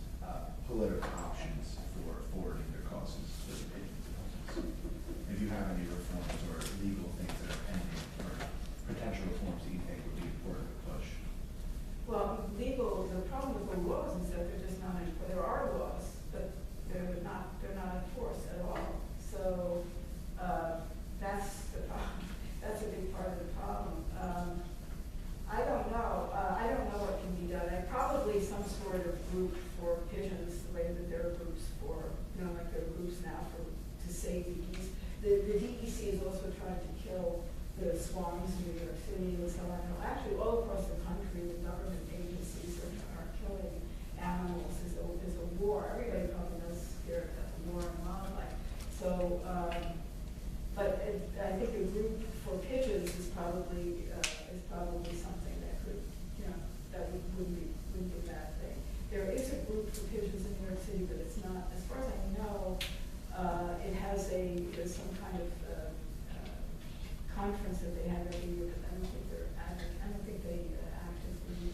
political options for forwarding their causes for the pigeons and homeless. If you have any reforms or legal things that are pending or potential reforms the swans in New York City and so on. Actually, all across the country, the government agencies are killing animals. There's a war. Everybody probably knows here the war on wildlife. So, but I think a group for pigeons is probably something that could, that wouldn't be a bad thing. There is a group for pigeons in New York City, but it's not, as far as I know, there's some kind of conference that they have every year, but I don't think they actively,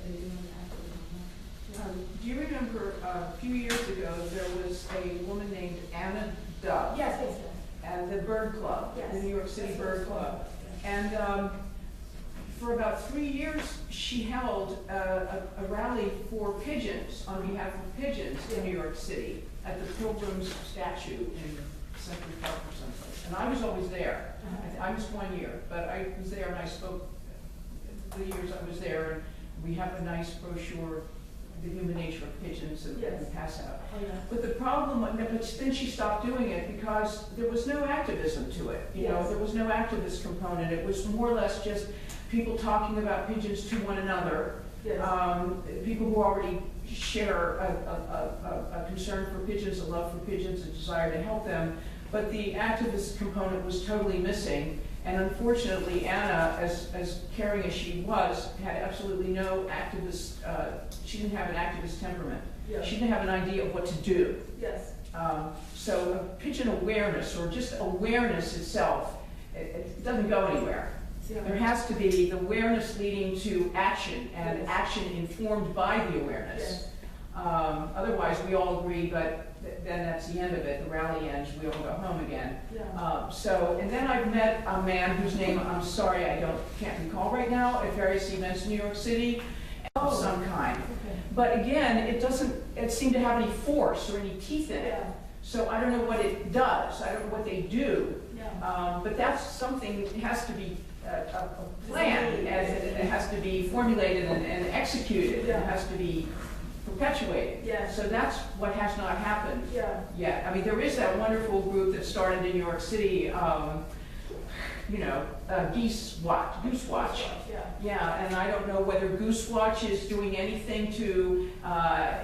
they do actively. Do you remember a few years ago, there was a woman named Anna Dove? Yes, yes, yes. And the Bird Club, Yes. the New York City That's Bird what Club. it's And for about 3 years, she held a rally for pigeons, on behalf of pigeons in New York City, at the Pilgrim's statue in Central Park or someplace. And I was always there. I missed 1 year, but I was there and I spoke the years I was there. And we have a nice brochure, The Human Nature of Pigeons, and we pass out. Oh, yeah. But the problem, but then she stopped doing it because there was no activism to it. You know, there was no activist component. It was more or less just people talking about pigeons to one another. Yes. People who already share a concern for pigeons, a love for pigeons, a desire to help them. But the activist component was totally missing. And unfortunately, Anna, as caring as she was, had absolutely no activist, she didn't have an activist temperament. Yes. She didn't have an idea of what to do. Yes. So pigeon awareness, or just awareness itself, it doesn't go anywhere. Yeah. There has to be the awareness leading to action, and action informed by the awareness. Yes. Otherwise, we all agree, but then that's the end of it. The rally ends, we all go home again. Yeah. And then I've met a man whose name, I'm sorry, can't recall right now, at various events in New York City, of some kind. Okay. But again, it seemed to have any force or any teeth in it. Yeah. So I don't know what it does, I don't know what they do. Yeah. But that's something that has to be a plan, and it has to be formulated and executed. Yeah. It has to be perpetuated. Yeah. So that's what has not happened Yeah. yet. I mean, there is that wonderful group that started in New York City, Goose Watch. Yeah. Yeah, and I don't know whether Goose Watch is doing anything to,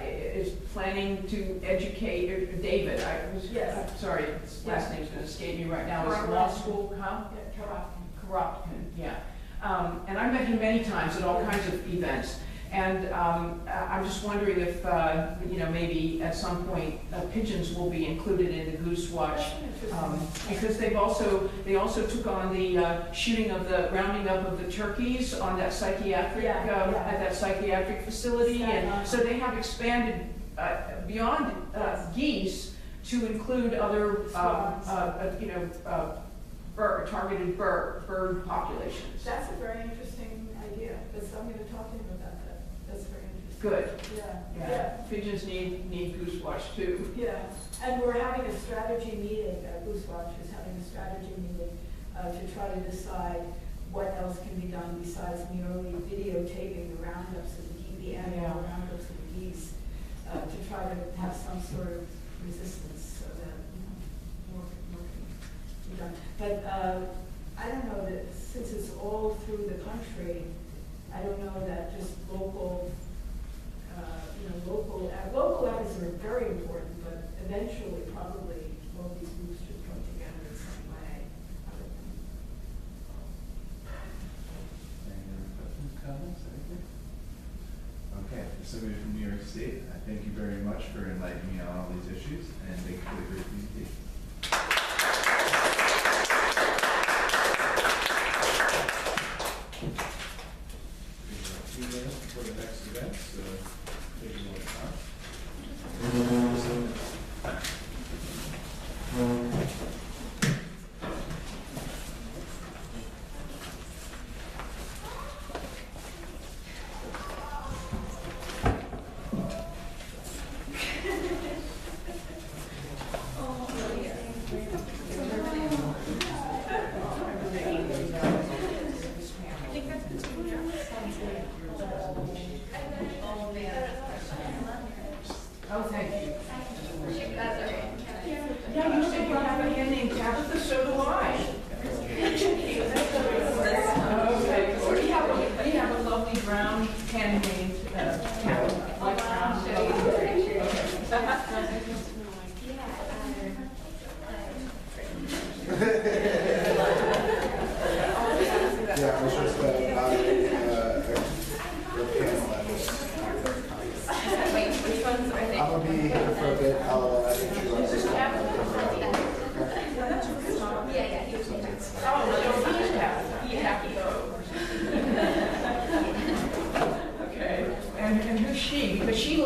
is planning to educate, or David, Yes. I'm sorry, his last name's gonna escape me right now, is Corruption. law school, huh? Yeah, Corruption, yeah. And I've met him many times at all kinds of events. And I'm just wondering if, maybe at some point, pigeons will be included in the Goose Watch. Because they also took on the rounding up of the turkeys on that psychiatric, at that psychiatric facility. And so they have expanded beyond geese to include other, targeted bird populations. That's a very interesting idea. I'm going to talk to him about that. That's very interesting. Good. Yeah. Pigeons need Goose Watch too. Yeah. And we're having a strategy meeting, Goose Watch is having a strategy meeting to try to decide what else can be done besides merely videotaping the roundups of the annual roundups of the geese, to try to have some sort of resistance so that more can be done. But I don't know that since it's all through the country, I don't know that just local efforts are very important, but eventually probably all these groups should come together in some way. I would think. Any other questions, comments, anything? Okay, as somebody from New York State, I thank you very much for enlightening me on all these issues, and thank you for the great presentation. A few minutes before the next event, so take a little time. Oh, thank you. Yeah, you said you have a hand named Tabitha, so do I.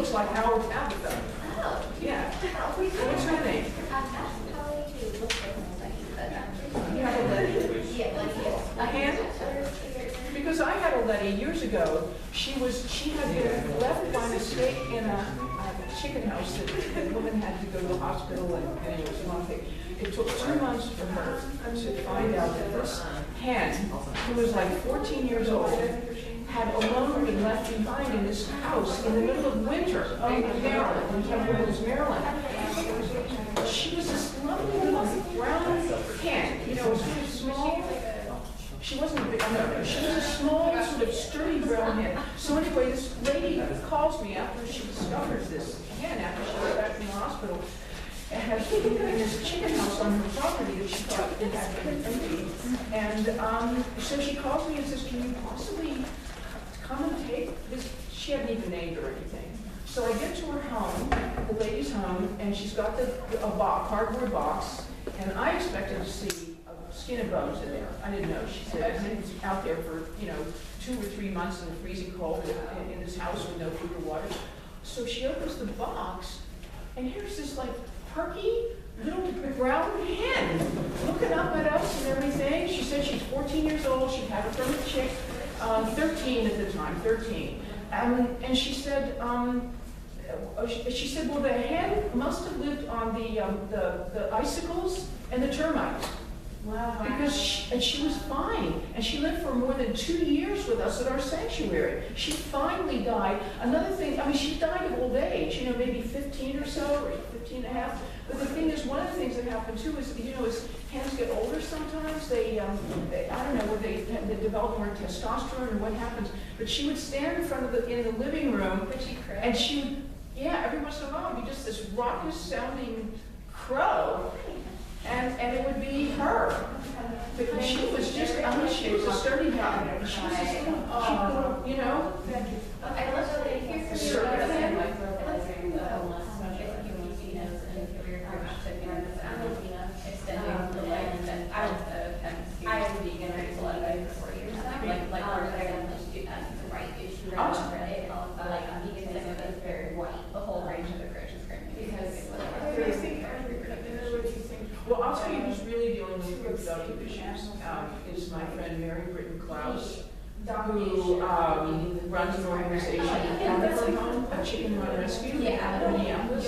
looks like our Tabitha. Oh. Yeah. What's her name? That's probably to look for somebody, but, You have a Letty? yeah, like, A hand? Because I had a Letty years ago. She had been left by mistake in a chicken house that the woman had to go to the hospital and it was a long thing. It took 2 months for her to find out that this hen, who was like 14 years old, had alone been left behind in this house in the middle of winter in Maryland, in Temple Hills, Maryland. She was this lovely little brown hen, you know, sort of small. She wasn't a big, no, she was a small, sort of sturdy brown hen. So anyway, this lady calls me after she discovers this hen, after she got back from the hospital, and has in this chicken house on her property that she thought it had been empty. And so she calls me and says, can you possibly come and take this? She hadn't even named her or anything. So I get to her home, the lady's home, and she's got a box, cardboard box, and I expected to see skin and bones in there. I didn't know. She said, and it's out there for, 2 or 3 months in the freezing cold in this house with no food or water. So she opens the box, and here's this like perky little brown hen looking up at us and everything. She said she's 14 years old. She'd had it from a chick, 13 at the time, 13. And she said, well, the hen must have lived on the icicles and the termites. Wow. Because she was fine, and she lived for more than 2 years with us at our sanctuary. She finally died. Another thing, she died of old age, maybe 15 or so, or 15 and a half. But the thing is, one of the things that happened too is, as hens get older sometimes, they I don't know, whether they develop more testosterone or what happens, but she would stand in front of in the living room, and she would, every once in a while, it'd be just this raucous sounding crow. And it would be her. Because she was just, she was a sturdy hen. She was just, I love that they hear from you about it. Like realizing the homeless, community and career groups to extending the life and I was vegan for a lot of it for 4 years now. Like part of the right issue. Like vegan is very white. The whole range of approaches currently because Well, I'll tell you who's really dealing with reproductive issues, is my friend Mary Britton Klaus, who runs an organization out of her home, a chicken run rescue in Minneapolis.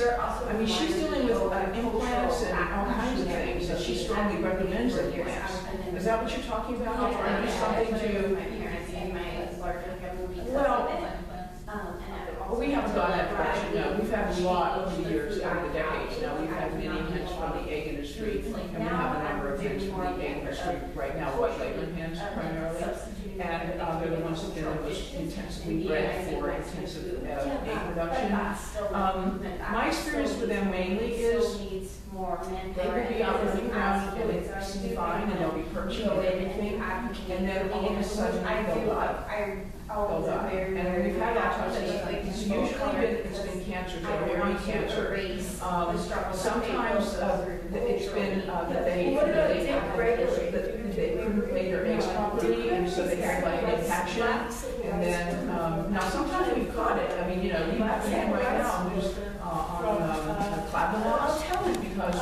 She's dealing with implants and all kinds of things, and she strongly recommends implants. Is that what you're talking about? Or do something to... Well, we haven't gone that direction, no. We've had a lot over the years, over the decades now. We've had many hens from the egg industry, and we have a number of hens from the egg industry right now, white Lakeland hens primarily. And they're the ones that are the most intensively bred for intensive egg production. My experience with them mainly is they will be out running around and it's fine, and they'll be perching and everything, and then all of a sudden they'll die. And we've had autopsies. It's usually it's been cancer, ovarian cancer. Sometimes it's been that they couldn't lay their eggs properly, and so they had like an infection. And then now sometimes we've caught it. We have a hen right now who's on Clabberlaw. I'll tell it because we